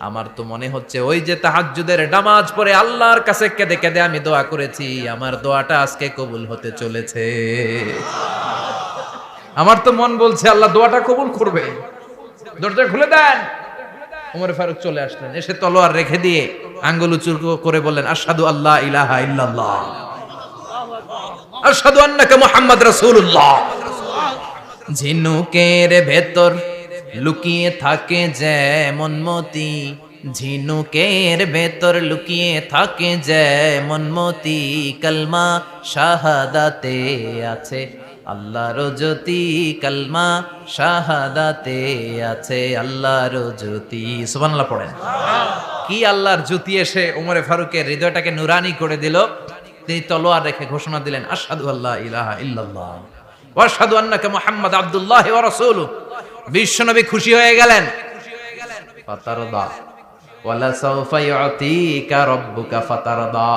আমার তো মনে হচ্ছে ওই যে তাহাজ্জুদের নামাজ পড়ে আল্লাহর কাছে কেঁদে কেঁদে আমি দোয়া করেছি, আমার দোয়াটা আজকে কবুল হতে চলেছে। আমার তো মন বলছে আল্লাহ দোয়াটা কবুল করবে। দরজা খুলে দেন। ওমর ফারুক চলে আসলেন, এসে তলোয়ার রেখে দিয়ে আঙ্গুল উঁচু করে বললেন, আশহাদু আল্লা ইলাহা ইল্লাল্লাহ, আশহাদু আন্নাকা মুহাম্মদ রাসূলুল্লাহ। ঝিনুকের ভেতর লুকিয়ে থাকে যেমন মতি, ঝিনুকের ভেতর লুকিয়ে থাকে যেমন মতি, কালমা শাহাদাতে আছে আল্লাহর জ্যোতি, কালমা শাহাদাতে আছে আল্লাহর জ্যোতি। সুবহানাল্লাহ পড়েন। কি আল্লাহর জ্যোতি এসে ওমরে ফারুকের হৃদয়টাকে নুরানি করে দিল। তিনি তলোয়ার রেখে ঘোষণা দিলেন, আশহাদু আল্লা ইলাহা ইল্লাল্লাহ ওয়া আশহাদু আন্নাকা মুহাম্মাদ আবদুল্লাহি ওয়া রাসূলুহু। বিশ্বনবী খুশি হয়ে গেলেন। ফাতারদা ওয়ালা সাউফা ইউতিকা রাব্বুকা ফাতারদা।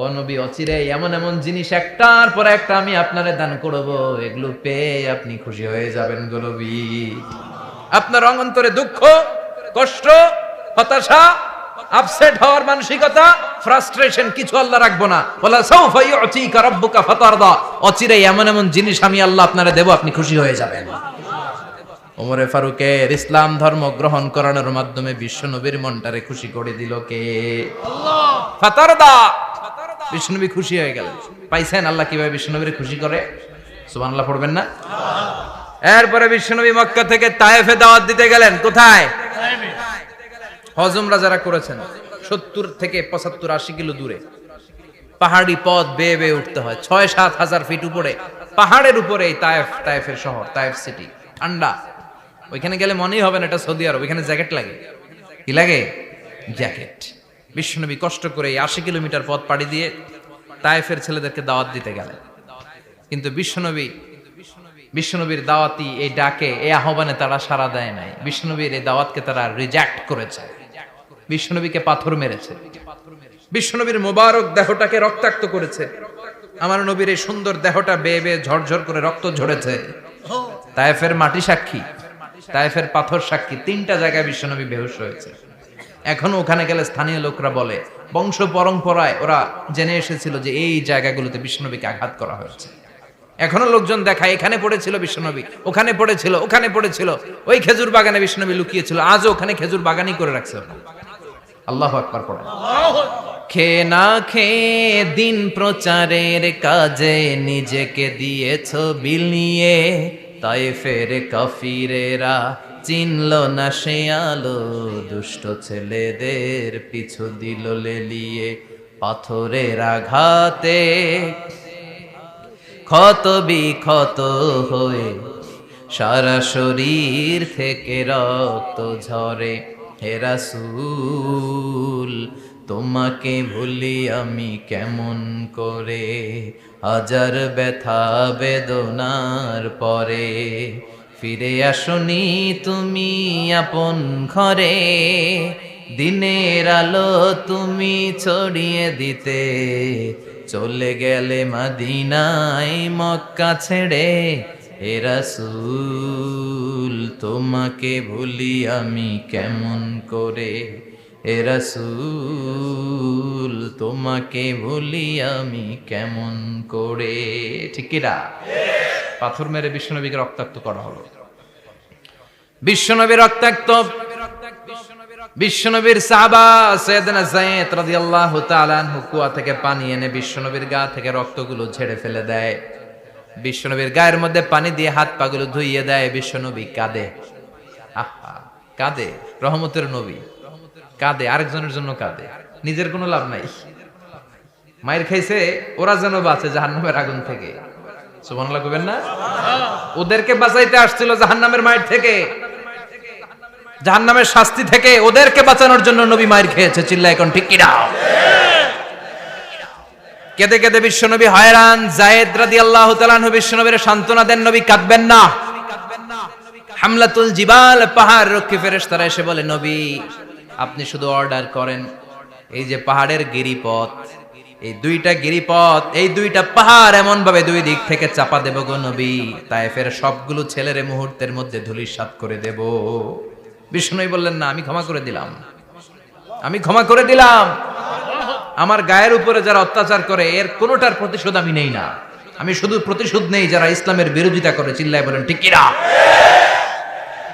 ও নবী, অচিরে এমন এমন জিনিস একটার পর একটা আমি আপনারে দান করব, এগুলো পেয়ে আপনি খুশি হয়ে যাবেন গো নবী। আপনার অন্তরে দুঃখ, কষ্ট, হতাশা, আপসেট হওয়ার মানসিকতা, ফ্রাস্ট্রেশন কিছু আল্লাহ রাখবো না। ওয়ালা সাউফা ইউতিকা রাব্বুকা ফাতারদা। অচিরে এমন এমন জিনিস আমি আল্লাহ আপনারে দেব, আপনি খুশি হয়ে যাবেন। ওমরে ফারুকের ইসলাম ধর্ম গ্রহণ করানোর মাধ্যমে বিশ্বনবীর মনটারে খুশি করে দিল কে? আল্লাহ। ফাতারদা, বিশ্বনবী খুশি হয়ে গেলেন। পাইছেন আল্লাহ কিভাবে বিশ্বনবীরে খুশি করে? সুবহানাল্লাহ পড়বেন না? এরপরে বিশ্বনবী মক্কা থেকে তায়েফে দাওয়াত দিতে গেলেন। কোথায়? হজ উমরা যারা করেছেন 70 থেকে 75 80 কিলো দূরে পাহাড়ি পথ বেয়ে বেয়ে উঠতে হয়, 6-7 হাজার ফিট উপরে পাহাড়ের উপরে এই তায়েফের শহর, তায়েফ সিটি। ঠান্ডা, ওইখানে গেলে মনেই হবে না এটা সৌদি আরব। ওইখানে জ্যাকেট লাগে। কি লাগে? জ্যাকেট। বিশ্বনবী কষ্ট করে 80 কিলোমিটার পথ পাড়ি দিয়ে তায়েফের ছেলেদেরকে দাওয়াত দিতে গেলেন। কিন্তু বিশ্বনবীর দাওয়াতি এই ডাকে, এই আহ্বানে তারা সাড়া দেয় নাই। বিশ্বনবীর এই দাওয়াতকে তারা রিজেক্ট করেছে। বিশ্বনবীকে পাথর মেরেছে। বিশ্বনবীর মোবারক দেহটাকে রক্তাক্ত করেছে। আমার নবীর এই সুন্দর দেহটা বেয়ে বেয়ে ঝরঝর করে রক্ত ঝরেছে। তায়েফের মাটি সাক্ষী, তায়েফের পাথর সাক্ষী। 3টা জায়গায় বিশ্বনবী বেহুশ হয়েছে। এখনো ওখানে গেলে স্থানীয় লোকরা বলে, বংশ পরম্পরায় ওরা জেনে এসেছিল যে এই জায়গাগুলোতে বিশ্বনবীকে আঘাত করা হয়েছে। এখনো লোকজন দেখায় এখানে পড়েছিল বিশ্বনবী, ওখানে পড়েছিল, ওখানে পড়েছিল। ওই খেজুর বাগানে বিশ্বনবী লুকিয়েছিল, আজও ওখানে খেজুর বাগানই করে রাখছে। আল্লাহু আকবার পড়ে। খেয়ে না খেয়ে দিন প্রচারের কাজে নিজেকে দিয়েছ বিলিয়ে, তায়েফের কাফিরেরা চিনল না সে আলো, দুষ্ট ছেলেদের পিছু দিল লেলিয়ে। পাথরের আঘাতে ক্ষত বিক্ষত হয়ে সারা শরীর থেকে রক্ত ঝরে। হে রাসূল তোমাকে ভুলি আমি কেমন করে, হাজার ব্যথা বেদনার পরে। ফিরে আসনি তুমি আপন ঘরে, দিনের আলো তুমি ছড়িয়ে দিতে। চলে গেলে মদিনায় মক্কা ছেড়ে। হে রাসূল তোমাকে ভুলি আমি কেমন করে, হে রাসূল তোমাকে ভুলি আমি কেমন করে। ঠিক কি না? পাথর মেরে বিশ্বনবীকে রক্তাক্ত করা হলো। বিশ্বনবী রক্তাক্ত। বিশ্বনবীর সাহাবা সাইয়েদনা যায়েদ রাদিয়াল্লাহু তাআলা আনহু কুয়া থেকে পানি এনে বিশ্বনবীর গা থেকে রক্তগুলো ঝেড়ে ফেলে দেয়। বিশ্বনবীর গায়ের মধ্যে পানি দিয়ে হাত পাগুলো ধুইয়ে দেয়। বিশ্বনবী কাঁদে। আহা, কাঁদে। রহমতের নবী কাঁদে, আরেকজনের জন্য কাঁদে। নিজের কোনো লাভ নাই। মায়ের খাইছে, ওরা যেন বাঁচে জাহান্নামের আগুন থেকে। সুবহানাল্লাহ কইবেন না? ওদেরকে বাঁচাইতে আসছিল জাহান্নামের মায়ের থেকে, জাহান্নামের শাস্তি থেকে। ওদেরকে বাঁচানোর জন্য নবী মায়ের খেয়েছে। চিল্লায় এখন ঠিক কি না? কেঁদে কেঁদে বিশ্বনবী হয়রান। যায়েদ রাদিয়াল্লাহু তাআলা আনহু বিশ্বনবীর সান্ত্বনা দেন, নবী কাঁদবেন না। হামলাতুল জিবাল, পাহাড় রক্ষী ফেরেশতারা এসে বলে, নবী আপনি শুধু অর্ডার করেন, এই যে পাহাড়ের গিরিপথ, এই 2টা গিরিপথ, এই 2টা পাহাড় এমন ভাবে 2 দিক থেকে চাপা দেব গো নবী, তায়েফের সবগুলো ছেলেরে মুহূর্তের মধ্যে ধূলিসাৎ করে দেব। বিষ্ণুই বললেন, না, আমি ক্ষমা করে দিলাম, আমি ক্ষমা করে দিলাম। আমার গায়ের উপরে যারা অত্যাচার করে এর কোনোটার প্রতিশোধ আমি নেই না। আমি শুধু প্রতিশোধ নেই যারা ইসলামের বিরোধিতা করে। চিল্লায় বলেন ঠিক কি না?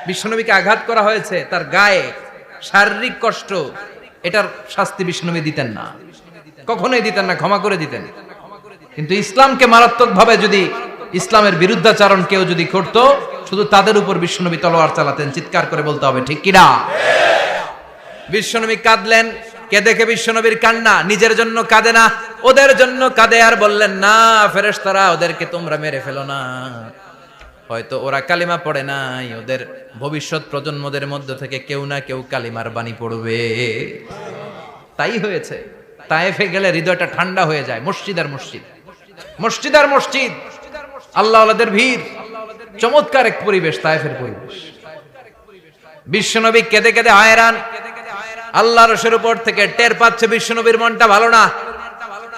বিশ্বনবীকে আঘাত করা হয়েছে, তার গায়ে শারীরিক কষ্ট, এটার শাস্তি বিশ্বনবী দিতেন না, কখনোই দিতেন না, ক্ষমা করে দিতেন। কিন্তু ইসলামকে মারাত্মকভাবে যদি ইসলামের বিরুদ্ধাচারণ কেউ যদি করতো, শুধু তাদের উপর বিশ্বনবী তলোয়ার চালাতেন। চিৎকার করে বলতে হবে ঠিক কি না? বিশ্বনবী কাঁদলেন। কে দেখে বিশ্বনবীর কান্না, নিজের জন্য কাঁদে না, ওদের জন্য কাঁদে। আর বললেন, না ফেরেশতারা, ওদেরকে তোমরা মেরে ফেলো না, হয়তো ওরা কালিমা পড়ে নাই, ওদের ভবিষ্যৎ প্রজন্মদের মধ্য থেকে কেউ না কেউ কালিমার বাণী পড়বে। তাই হয়েছে। তায়েফে গেলে হৃদয়টা ঠান্ডা হয়ে যায়। মসজিদ আর মসজিদ, মসজিদ আর মসজিদ, আল্লাহ ওয়ালাদের ভিড়, চমৎকার এক পরিবেশ, তায়েফের পরিবেশ। বিশ্বনবী কেঁদে কেঁদে হয়রান। আল্লাহর রসুলের উপর থেকে টের পাচ্ছে বিশ্বনবীর মনটা ভালো না।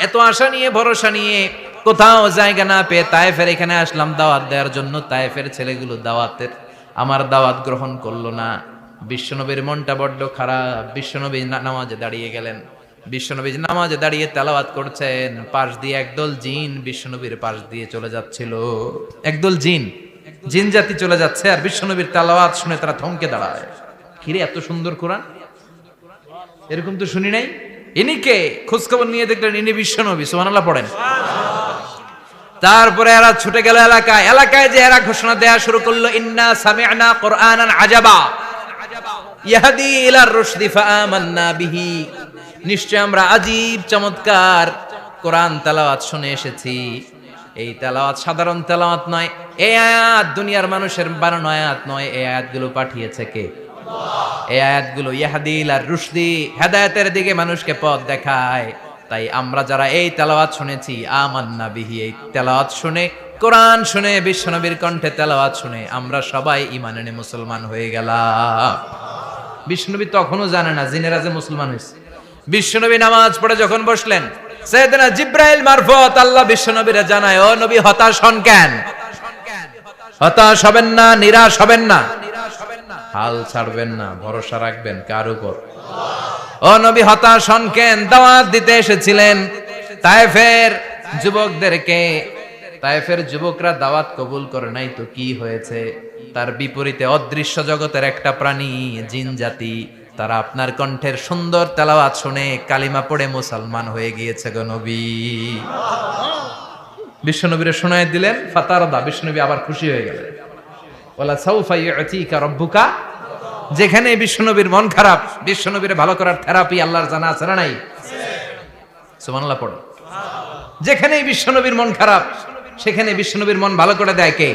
এত আশা নিয়ে, ভরসা নিয়ে, কোথাও জায়গা না পেয়ে তায়েফের এখানে আসলাম দাওয়াত দেওয়ার জন্য। তায়েফের ছেলেগুলো দাওয়াতের আমার দাওয়াত গ্রহণ করলো না। বিশ্বনবীর মনটা বড্ড খারাপ। বিশ্বনবী নামাজে দাঁড়িয়ে গেলেন। বিশ্বনবী নামাজে দাঁড়িয়ে তেলাওয়াত করছেন, পাশ দিয়ে একদল জিন বিশ্বনবীর পাশ দিয়ে চলে যাচ্ছিল। একদল জিন জিন জাতি চলে যাচ্ছে আর বিশ্বনবীর তেলাওয়াত শুনে তারা থমকে দাঁড়ায়। কিরে এত সুন্দর কোরআন, এরকম তো শুনি নাই। ইনি কে? খোঁজখবর নিয়ে দেখলেন ইনি বিশ্বনবী। সুবহানাল্লাহ পড়েন। তারপরে এরা ছুটে গেল এলাকায়। এলাকায় যে এরা ঘোষণা দেয়া শুরু করলো, ইন্না সামি'না কুরআনান আজাবা ইয়াহদি ইলার রুশদি ফাআমান্না বিহি। নিশ্চয় আমরা আজীব চমৎকার কোরআন তেলাওয়াত শুনে এসেছি। এই তেলাওয়াত সাধারণ তেলাওয়াত নয়, এই আয়াত দুনিয়ার মানুষের বানানো আয়াত নয়। এই আয়াতগুলো পাঠিয়েছে কে? এই আয়াতগুলো ইয়াহদি ইলার রুশদি, হেদায়েতের দিকে মানুষকে পথ দেখায়। তাই আমরা যারা এই তেলাওয়াত শুনেছি, আমান্না বিহি, এই তেলাওয়াত শুনে, কোরআন শুনে, বিশ্বনবীর কণ্ঠে তেলাওয়াত শুনে আমরা সবাই ঈমান এনে মুসলমান হয়ে গেলাম। বিশ্বনবী তখনও জানে না জিনেরা যে মুসলমান হয়েছে। বিশ্বনবী নামাজ পড়ে যখন বসলেন, সাইয়েদনা জিব্রাইল মারফত আল্লাহ বিশ্বনবীরে জানায়, ও নবী হতাশ হন কেন? হতাশ হবেন না, নিরাশ হবেন না, হাল ছাড়বেন না, ভরসা রাখবেন কার উপর? ও নবী হতাশ হন কেন? দাওয়াত দিতে এসেছিলেন তায়েফের যুবকদেরকে। তায়েফের যুবকরা দাওয়াত কবুল করে নাই তো কি হয়েছে? তার বিপরীতে অদৃশ্য জগতের একটা প্রাণী, জিন জাতি, তারা আপনার কণ্ঠের সুন্দর তেলাওয়াত শুনে কালিমা পড়ে মুসলমান হয়ে গিয়েছে গো নবী। বিশ্বনবীরে শোনায় দিলেন, ফাতারদা, বিশ্বনবী আবার খুশি হয়ে গেলেন। ওয়ালা সাউফা ইউতিকা রাব্বুকা। যেখানে বিশ্বনবীর মন খারাপ, বিশ্বনবীরে ভালো করার থেরাপি আল্লাহর জানা আছে না নাই? সুবহানাল্লাহ পড়ো। যেখানে বিশ্বনবীর মন খারাপ, সেখানে বিশ্বনবীর মন ভালো করে দেয় কে?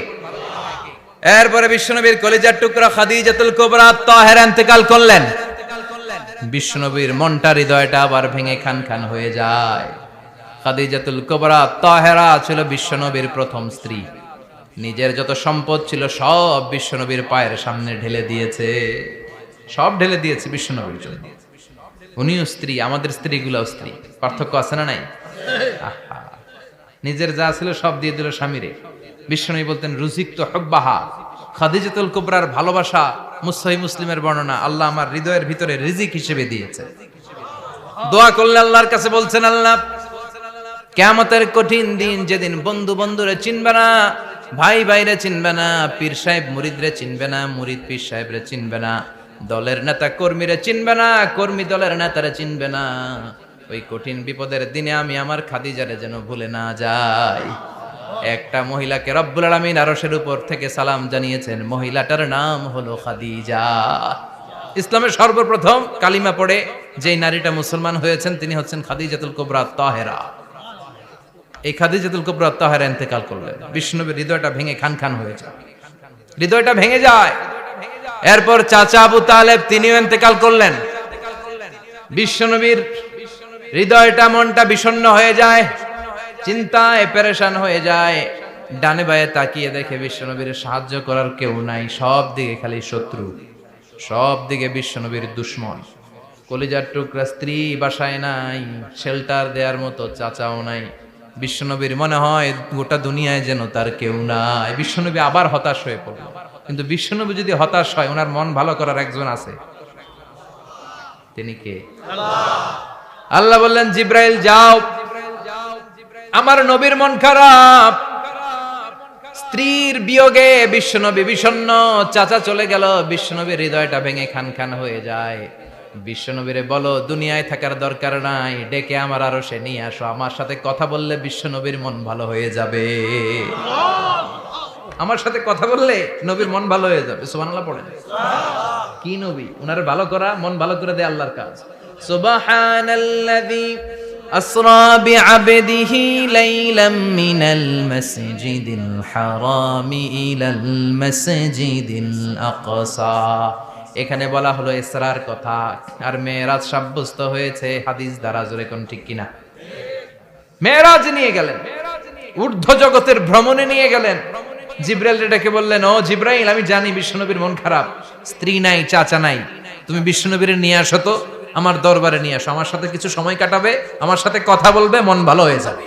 এরপরে বিশ্বনবীর কলিজার টুকরা খাদিজাতুল কুবরা তাহেরা ইন্তেকাল করলেন। বিশ্বনবীর মনটা, হৃদয়টা আবার ভেঙে খান খান হয়ে যায়। খাদিজাতুল কুবরা তাহেরা ছিল বিশ্বনবীর প্রথম স্ত্রী। নিজের যত সম্পদ ছিল সব বিশ্বনবীর পায়ের সামনে ঢেলে দিয়েছে, সব ঢেলে দিয়েছে বিশ্বনবীর জন্য। উনিও স্ত্রী, আমাদের স্ত্রীগুলাও স্ত্রী, পার্থক্য আছে না নাই? আহা, নিজের যা ছিল সব দিয়ে দিল স্বামীরে। বিশ্বনবী বলতেন, রুজিকতু হুব্বাহা। খাদিজাতুল কুবরার ভালোবাসা সহিহ মুসলিমের বর্ণনা, আল্লাহ আমার হৃদয়ের ভিতরে রিজিক হিসেবে দিয়েছে। দোয়া করলে আল্লাহর কাছে বলছেন, আল্লাহ কিয়ামতের কঠিন দিন, যেদিন বন্ধু বন্ধুরে চিনবে না, ভাই ভাইরে চিনবে না, পীর সাহেব মুরিদরে চিনবে না, মুরিদ পীর সাহেবরে চিনবে না, দলের নেতা কর্মীরে চিনবে না, কর্মী দলের নেতারে চিনবে না, ওই কঠিন বিপদের দিনে আমি আমার খাদিজারে যেন ভুলে না যাই। একটা মহিলাকে রব্বুল আলামিন আরশের উপর থেকে সালাম জানিয়েছেন, মহিলাটার নাম হলো খাদিজা। ইসলামের সর্বপ্রথম কালিমা পড়ে যেই নারীটা মুসলমান হয়েছেন তিনি হচ্ছেন খাদিজাতুল কুবরা তাহেরা। এই খাদিজাতুল কুবরা তাহেরা ইন্তেকাল করলেন। বিশ্বনবীর হৃদয়টা ভেঙে খান খান হয়ে যায়, হৃদয়টা ভেঙে যায়। এরপর চাচা আবু তালেব তিনিও ইন্তেকাল করলেন। বিশ্বনবীর হৃদয়টা, মনটা বিষণ্ণ হয়ে যায়, চিন্তায় পেরেশান হয়ে যায়। ডানে বায়ে তাকিয়ে দেখে বিশ্বনবীর সাহায্য করার কেউ নাই, সব দিকে খালি শত্রু, সব দিকে বিশ্বনবীর দুশ্মন। কলিজার টুকরা স্ত্রী বাসায় নাই, শেল্টার দেওয়ার মতো চাচাও নাই। বিশ্বনবীর মনে হয় গোটা দুনিয়ায় যেন তার কেউ নাই। বিশ্বনবী আবার হতাশ হয়ে পড়ল। কিন্তু বিশ্বনবী যদি হতাশ হয়, ওনার মন ভালো করার একজন আছে, তিনি কে? আল্লাহ বললেন, জিব্রাইল যাও, আমার নবীর মন খারাপ, স্ত্রীর বিয়োগে বিশ্বনবী বিষণ্ণ, চাচা চলে গেল, বিশ্বনবীর হৃদয়টা ভেঙে খান খান হয়ে যায়। বিশ্বনবীরে বলো দুনিয়ায় থাকার দরকার নাই, ডেকে আমার আরশে নিয়ে আসো, আমার সাথে কথা বললে বিশ্বনবীর মন ভালো হয়ে যাবে। আমার সাথে কথা বললে নবীর মন ভালো হয়ে যাবে। সুবহানাল্লাহ পড়েন। কি নবী, উনার ভালো করা, মন ভালো করে দেয় আল্লাহর কাজ। সুবহানাল্লাযী আসরা বিআবদিহি লাইলাম মিনাল মাসজিদিল হারামি ইলাল মাসজিদিল আকসা। এখানে বলা হলো ইসরার কথা, আর মেরাজ সাব্যস্ত হয়েছে হাদিস দ্বারা। জোরে কোন ঠিক কিনা? মেরাজ নিয়ে গেলেন, ঊর্ধ্ব জগতের ভ্রমণে নিয়ে গেলেন। জিব্রাইল ডেকে বললেন, ও জিব্রাইল, আমি জানি বিশ্বনবীর মন খারাপ, স্ত্রী নাই, চাচা নাই, তুমি বিশ্বনবীর নিয়ে আসো তো, আমার দরবারে নিয়ে আসো, আমার সাথে কিছু সময় কাটাবে, আমার সাথে কথা বলবে, মন ভালো হয়ে যাবে।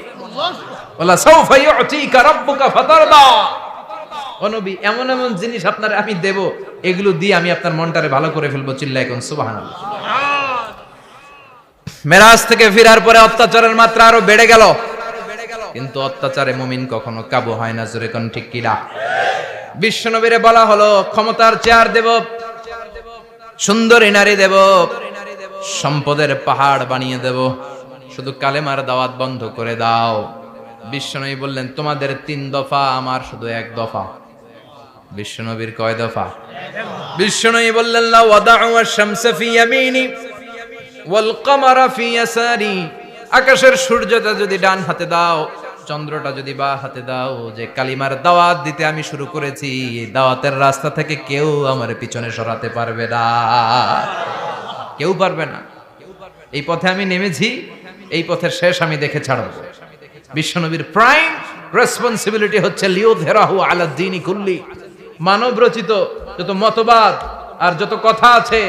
ওয়ালা সাউফা ইউতিকা রাব্বুকা ফাতারদা। ও নবী, এমন এমন জিনিস আপনার আমি দেব, এগুলো দিয়ে আমি আপনার মনটারে ভালো করে ফেলবো। চিল্লায় কোন সুবহানাল্লাহ। মেরাজ থেকে ফেরার পরে অত্যাচারের মাত্রা আরো বেড়ে গেল, কিন্তু অত্যাচারে মুমিন কখনো কাবু হয় না। জোরে কোন ঠিক কিনা? বিশ্বনবীরে বলা হলো ক্ষমতার চেয়ার দেব, সুন্দরী নারী দেব, সম্পদের পাহাড় বানিয়ে দেব, শুধু কালেমার দাওয়াত বন্ধ করে দাও। বিশ্বনবী বললেন তোমাদের 3 দফা, আমার শুধু 1 দফা। বিশ্বনবীর কয় দফা? বিশ্বনবী বললেন লা ওয়াদাউ আশ-শামসা ফি ইয়ামিনি ওয়াল কামারা ফি ইয়াসারি, আকাশের সূর্যটা যদি ডান হাতে দাও, চন্দ্রটা যদি বা হাতে দাও, যে কালিমার দাওয়াত দিতে আমি শুরু করেছি, এই দাওয়াতের রাস্তা থেকে কেউ আমার পিছনে সরাতে পারবে না, কেউ পারবে না। এই পথে আমি নেমেছি, এই পথের শেষ আমি দেখে ছাড়ব। বিশ্বনবীর প্রাইম রেসপন্সিবিলিটি হচ্ছে লিউযহিরাহু আলা দ্বীনি কুল্লি, মানব রচিত যত মতবাদ আর যত কথা আছে,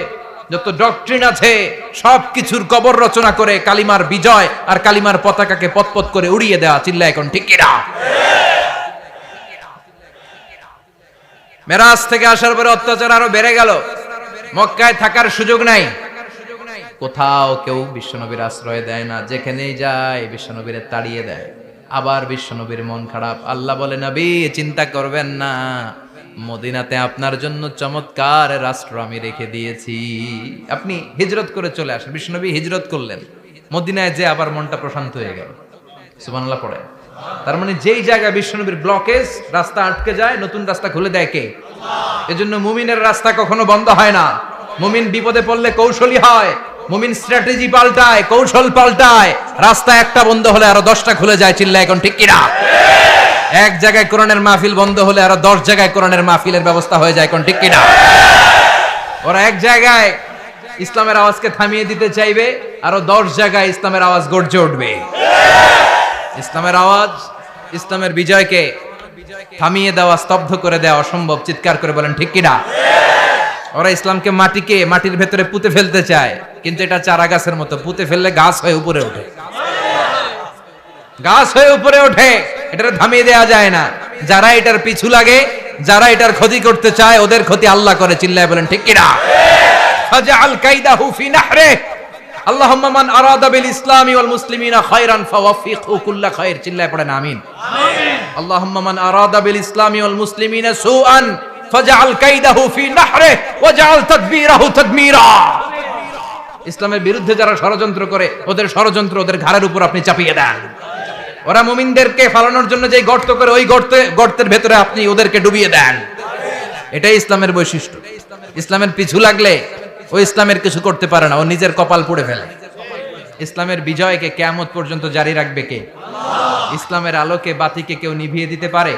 যত ডক্ট্রিন আছে, সবকিছুর কবর রচনা করে কালিমার বিজয় আর কালিমার পতাকাকে পতপত করে উড়িয়ে দেওয়া। চিল্লায় এখন ঠিক কিনা? মেরাজ থেকে আসার পরে অত্যাচার আরো বেড়ে গেল, মক্কায় থাকার সুযোগ নাই, কোথাও কেউ বিশ্বনবীর আশ্রয় দেয় না, যেখানেই যায় বিশ্বনবীরে তাড়িয়ে দেয়। আবার বিশ্বনবীর মন খারাপ, আল্লাহ বলে নবী চিন্তা করবেন না, মদিনাতে আপনার জন্য চমৎকার রাষ্ট্র আমি রেখে দিয়েছি, আপনি হিজরত করে চলে আসেন। বিশ্বনবী হিজরত করলেন, মদিনায় যে আবার মনটা প্রশান্ত হয়ে গেল। সুবহানাল্লাহ পড়ে। তার মানে যেই জায়গায় বিশ্বনবীর ব্লকেজ, রাস্তা আটকে যায়, নতুন রাস্তা খুলে দেয় কে? এজন্য মুমিনের রাস্তা কখনো বন্ধ হয় না। মুমিন বিপদে পড়লে কৌশলী হয়, মুমিন স্ট্র্যাটেজি পাল্টায়, কৌশল পাল্টায়। রাস্তা একটা বন্ধ হলে আরো 10টা খুলে যায়। চিল্লায় এখন ঠিক কিনা? এক জায়গায় কোরআনের মাহফিল বন্ধ হলে আরো 10 জায়গায় কোরআনের মাহফিলের ব্যবস্থা হয়ে যায়। কোন ঠিক কিনা? ওরা এক জায়গায় ইসলামের আওয়াজকে থামিয়ে দিতে চাইবে, আরো 10 জায়গায় ইসলামের আওয়াজ গর্জে উঠবে। ইসলামের আওয়াজ, ইসলামের বিজয়কে থামিয়ে দেওয়া, স্তব্ধ করে দেওয়া অসম্ভব। চিৎকার করে বলেন ঠিক কিনা? ওরা ইসলামকে মাটির ভেতরে পুঁতে ফেলতে চায়, কিন্তু এটা চারা গাছের মতো, পুঁতে ফেললে গাছ হয়ে উপরে ওঠে, গাছ হয়ে উপরে ওঠে, এটা থামিয়ে দেওয়া যায় না। যারা এটার পিছু লাগে, যারা এটার ক্ষতি করতে চায়, ওদের ক্ষতি আল্লাহ করে। চিল্লায় বলেন ঠিক কিনা? ফাজআল কাইদাহু ফি নাহরে, আল্লাহুম্মা মান আরাদা বিল ইসলামি ওয়াল মুসলিমিনা খায়রান ফাওয়াফিকহু কুল্লা খায়র। চিল্লায় পড়েন আমিন। আল্লাহুম্মা মান আরাদা বিল ইসলামি ওয়াল মুসলিমিনা সুআন ফাজআল কাইদাহু ফি নাহরে ওয়াজআল তাদবীরাহু তাদমীরা। ইসলামের বিরুদ্ধে যারা ষড়যন্ত্র করে, ওদের ষড়যন্ত্র ওদের ঘাড়ের উপর আপনি চাপিয়ে দেন। ওরা মুমিনদেরকে ফালানোর জন্য যে গর্ত করে, ওই গর্তের ভেতরে আপনি ওদেরকে ডুবিয়ে দেন। এটাই ইসলামের বৈশিষ্ট্য। ইসলামের পিছু লাগলে ও ইসলামের কিছু করতে পারে না, ও নিজের কপাল পুড়ে ফেলে। ইসলামের বিজয়কে কিয়ামত পর্যন্ত জারি রাখবে কে? ইসলামের আলোকে বাতিকে কেউ নিভিয়ে দিতে পারে?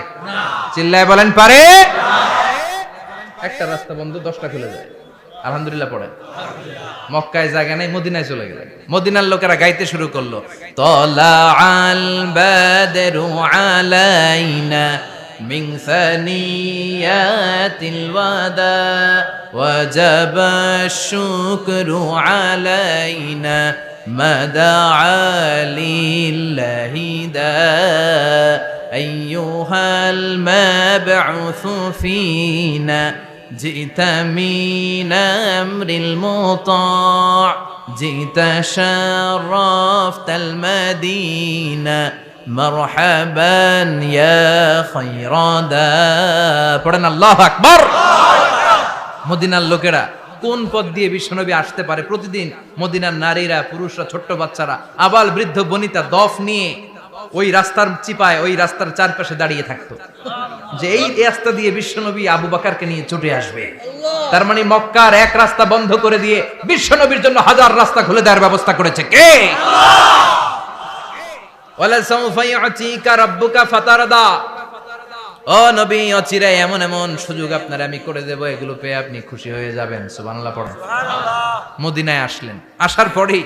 চিল্লায় বলেন পারে? একটা রাস্তা বন্ধ, 10টা খুলে যায়। আলহামদুলিল্লাহ পড়েন। মক্কায় জায়গা নাই, মদিনায় চলে গেলেন। মদিনার লোকেরা গাইতে শুরু করলো, তলাআল বাদরু আলাইনা মিন সানিয়াতিল ওয়াদা ওয়াজাবা শুকরু আলাইনা মাদাআ লিল্লাহি দা আইয়ুহাল মাবউসু ফিনা جئت من أمر المطاع جئت شرفت المدينة مرحبا يا خير دا পড়েন আল্লাহু আকবার। মদিনার লোকেরা কোন পথ দিয়ে বিশ্বনবী আসতে পারে? প্রতিদিন মদিনার নারীরা, পুরুষরা, ছোট্ট বাচ্চারা, আবাল বৃদ্ধ বনিতা দফ নিয়ে ওই রাস্তার চিপায়, ওই রাস্তার চারপাশে দাঁড়িয়ে থাকতো, যে এই রাস্তা দিয়ে বিশ্বনবী আবু বকরকে নিয়ে ছুটে আসবে। তার মানে মক্কার এক রাস্তা বন্ধ করে দিয়ে বিশ্বনবীর জন্য হাজার রাস্তা খুলে দেওয়ার ব্যবস্থা করেছে কে? ওয়ালা সাউফা ইউতিকা রাব্বুকা ফাতারদা। ও নবী, অচিরে এমন এমন সুযোগ আপনার আমি করে দেব, এগুলো পেয়ে আপনি খুশি হয়ে যাবেন। সুবহানাল্লাহ পড়েন। মদিনায় আসলেন, আসার পরেই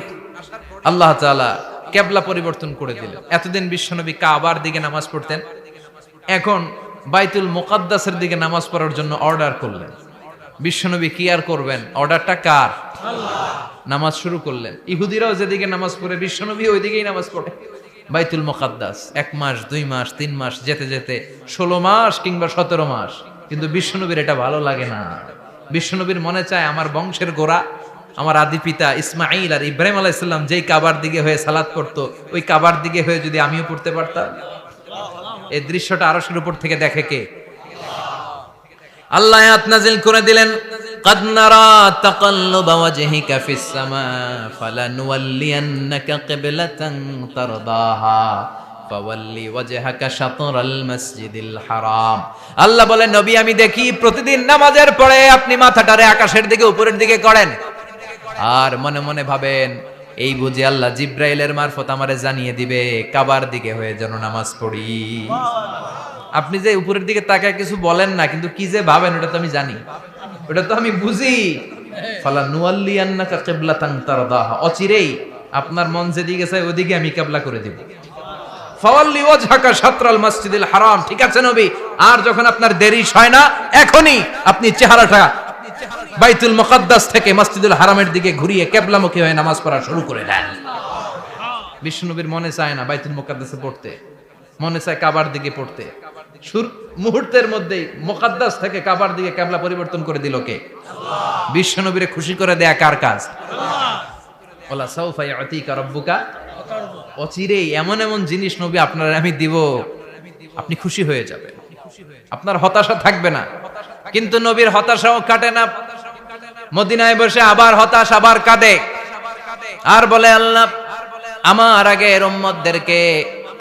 আল্লাহ তাআলা কিবলা পরিবর্তন করে দিলেন। এতদিন বিশ্বনবী কাবার দিকে নামাজ পড়তেন, এখন বাইতুল মুকাদ্দাসের দিকে নামাজ পড়ার জন্য অর্ডার করলেন। বিশ্বনবী কি আর করবেন, অর্ডারটা কার? নামাজ শুরু করলেন। ইহুদিরাও যেদিকে নামাজ পড়ে, বিশ্বনবী ওই দিকেই নামাজ পড়ে। বাইতুল মুকাদ্দাস 1 মাস 2 মাস 3 মাস যেতে যেতে 16 মাস কিংবা 17 মাস, কিন্তু বিশ্বনবীর এটা ভালো লাগে না। বিশ্বনবীর মনে চায় আমার বংশের গোড়া, আমার আদি পিতা ইসমাঈল আর ইব্রাহিম আলাইহিস সালাম যেই কাবার দিকে হয়ে সালাত করতো, ওই কাবার দিকে হয়ে যদি আমিও পড়তে পারতাম। এই দৃশ্যটা আরশের উপর থেকে দেখে কে? আল্লাহ আয়াত নাযিল করে দিলেন, قد نرى تقلب وجهك في السماء فلنولينك قبلة ترضاها فولي وجهك شطر المسجد الحرام। আল্লাহ বলেন, নবী আমি দেখি প্রতিদিন নামাজের পরে আপনি মাথাটারে আকাশের দিকে উপরের দিকে করেন, আর মনে মনে ভাবেন এই বুঝি আল্লাহ জিব্রাইলের মারফত আমারে জানিয়ে দিবে কাবার দিকে হয়ে যেন নামাজ পড়ি। আপনি যে উপরের দিকে তাকায় কিছু বলেন না, কিন্তু কি যে ভাবেন ওটা তো আমি জানি, ওটা তো আমি বুঝি। ফালা নুয়াল্লিয়ান্নাকা কিবলাতান তারদাহা, অচিরেই আপনার মন যেদিকে চায় ওদিকে আমি কিবলা করে দেব। ফাওয়াল্লি ওয়াজহাকা শাতরাল মসজিদিল হারাম, ঠিক আছে নবী, আর যখন আপনার দেরি হয় না এখনই আপনি চেহারাটা বাইতুল মুকাদ্দাস থেকে মসজিদুল হারামের দিকে ঘুরিয়ে কিবলামুখী হয়ে নামাজ পড়া শুরু করে দেন। বিশ্বনবীর মনে চায় না বাইতুল মুকাদ্দাসে পড়তে, মনে চায় কাবার দিকে পড়তে। মুহূর্তের মধ্যেই মুকাদ্দাস থেকে কাবার দিকে কিবলা পরিবর্তন করে দিল কে? আল্লাহ। বিশ্বনবীরে খুশি করে দেয়া কার কাজ? আল্লাহ। ওয়ালা সাউফা ইয়াতিকা রাব্বুকা, অচিরেই এমন এমন জিনিস নবী আপনার আমি দিব, আপনি খুশি হয়ে যাবেন, আপনার হতাশা থাকবে না। কিন্তু নবীর হতাশাও কাটে না, মদিনায় বসে আবার হতাশ, আবার কাঁদে, আর বলে আল্লাহ আমার আগের উম্মতদেরকে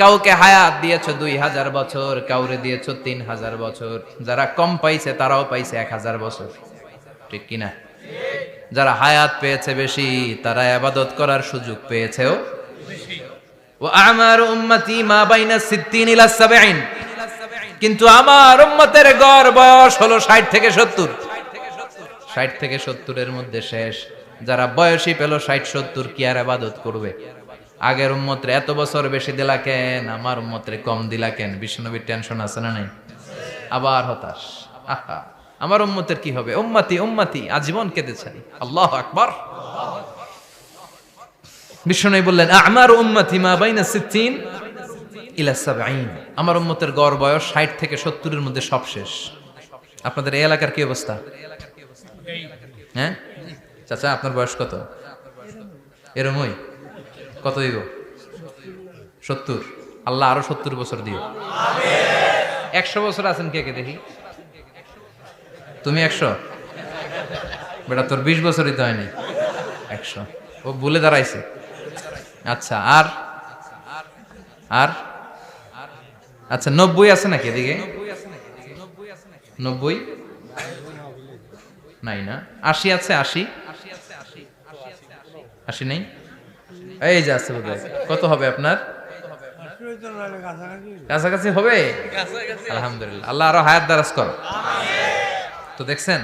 কাউকে হায়াত দিয়েছো 2000 বছর, কাউরে দিয়েছো 3000 বছর, যারা কম পাইছে তারাও পাইছে 1000 বছর, ঠিক কিনা? যারা হায়াত পেয়েছে বেশি তারা ইবাদত করার সুযোগ পেয়েছেও বেশি। ওয়া আমারু উম্মতি মা বাইনা 60 ইলা 70, কিন্তু আমার উম্মতের গড় বয়স হলো 60 থেকে 70। 60 থেকে 70 এর মধ্যে শেষ। যারা বয়সী পেল 60-70 কি আর ইবাদত করবে? আগের উম্মতরে এত বছর বেশি দিলা কেন, আমার উম্মতরে কম দিলা কেন? বিশ্বনবীর টেনশন আছে না নাই? আবার হতাশ, আহা আমার উম্মতের কি হবে? উম্মতি উম্মতি আজীবন কেঁদেছেন। আল্লাহু আকবার। বিশ্বনবী বললেন আমার উম্মতি মা বাইনা 60 ইলা 70, আমার উম্মতের গড় বয়স 60 থেকে 70 এর মধ্যে সব শেষ। আপনাদের এই এলাকার কি অবস্থা? হ্যাঁ চাচা, আপনার বয়স কত? এরমই কত দিব? 70। আল্লাহ আরো 70 বছর দিও। 100 বছর আছেন কে কে দেখি? তুমি 100? বেটা তোর 20 বছরই তো হয়নি। 100 ও ভুলে দাঁড়াইছে। আচ্ছা, আর আর আচ্ছা 90 আছে নাকি এদিকে? 90 নাই না? 80 আছে? 80 নেই? এই যে আছে বোধহয়। কত হবে আপনার? কাছাকাছি হবে? আলহামদুলিল্লাহ, আল্লাহ আরো হায়াত দারাজ করো। তো দেখছেন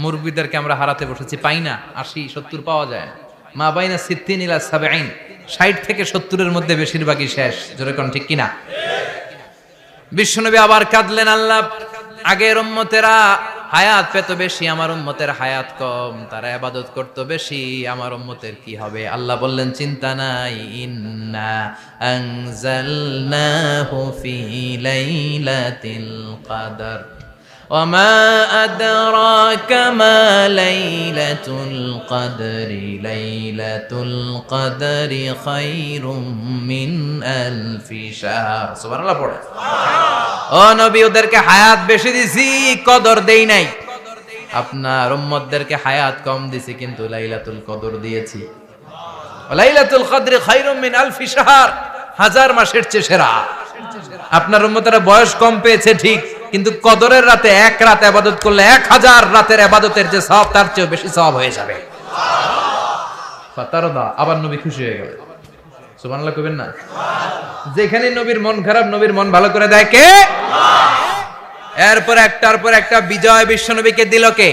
মুরব্বীদেরকে আমরা হারাতে বসেছি, পাই না। 80-70 পাওয়া যায়। মা বাইনা 60 ইলা 70, 60 থেকে 70 এর মধ্যে বেশিরভাগই শেষ। জোরে কোন ঠিক কিনা? বিশ্বনবী আবার কাঁদলেন, আল্লাহ আগের উম্মতেরা হায়াত পেত বেশি, আমার উম্মতের হায়াত কম, তারা ইবাদত করত বেশি, আমার উম্মতের কি হবে? আল্লাহ বললেন চিন্তা নাই, ইন্না আনজালনাহু ফি লাইলাতিল কদর ওয়া মা আদরাকা মা লাইলাতুল কদরি লাইলাতুল কদরি খায়রুম মিন আলফি শাহর। সুবহানাল্লাহ পড়ে। ও নবী, ওদেরকে হায়াত বেশি দিছি, কদর দেই নাই। আপনার উম্মতদেরকে হায়াত কম দিছি, কিন্তু লাইলাতুল কদর দিয়েছি। লাইলাতুল কদরি খায়রুম মিন আলফি শাহর, 1000 মাসের চেয়ে সেরা। আপনার উম্মতেরা বয়স কম পেয়েছে ঠিক, কিন্তু কদরের রাতে এক রাত ইবাদত করলে 1000 রাতের ইবাদতের যে সওয়াব তার চেয়ে বেশি সওয়াব হয়ে যাবে। ফাতারদা, আবার নবী খুশি হয়ে গেলেন। সুবহানাল্লাহ কইবেন না? যেখানে নবীর মন খারাপ, নবীর মন ভালো করে দেয় কে? আল্লাহ। এরপর একটার পর একটা বিজয় বিশ্বনবীকে দিল কে?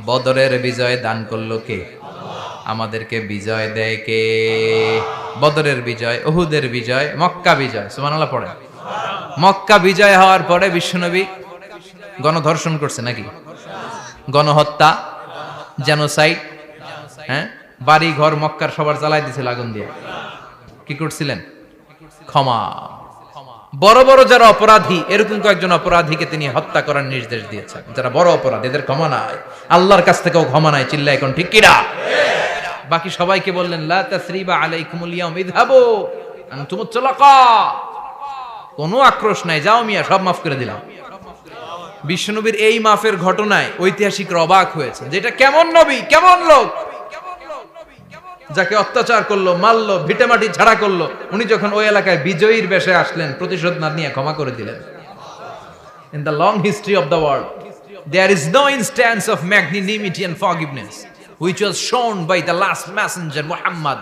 বদরের বিজয় দান করলো কে? আমাদেরকে বিজয় দেয় কে? বদরের বিজয়, উহুদের বিজয়, মক্কা বিজয়। সুবহানাল্লাহ পড়ে। মক্কা বিজয় হওয়ার পরে বিশ্বনবী গণধর্ষণ করছে নাকি? গণহত্যা, জেনোসাইড, হ্যাঁ, বাড়ি ঘর মক্কার সবার জ্বালাই দিয়েছিল আগুন দিয়ে। কি করছিলেন? ক্ষমা। বড় বড় যারা অপরাধী, এরকম কয়েকজন অপরাধীকে তিনি হত্যা করার নির্দেশ দিয়েছেন। যারা বড় অপরাধী এদের ক্ষমা নাই, আল্লাহর কাছ থেকেও ক্ষমা নাই। চিল্লা এখন ঠিক কিনা? বাকি সবাইকে বললেন লা তাসরিবা আলাইকুমুল ইয়াউম ইযহাবু আনতুমুত তুলাকা, কোনো আক্রোশ নাই, যাও মিয়া, সব মাফ করে দিলাম। বিশ্বনবীর এই মাফের ঘটনায় ঐতিহাসিকরা অবাক হয়েছে, যেটা কেমন নবী, কেমন লোক, যাকে অত্যাচার করলো, মারলো, ভিটেমাটি ঝাড়া করলো, উনি যখন ওই এলাকায় বিজয়ীর বেশে আসলেন, প্রতিশোধ না নিয়ে ক্ষমা করে দিলেন। In the long history of the world, there is no instance of magnanimity and forgiveness which was shown by the last messenger Muhammad,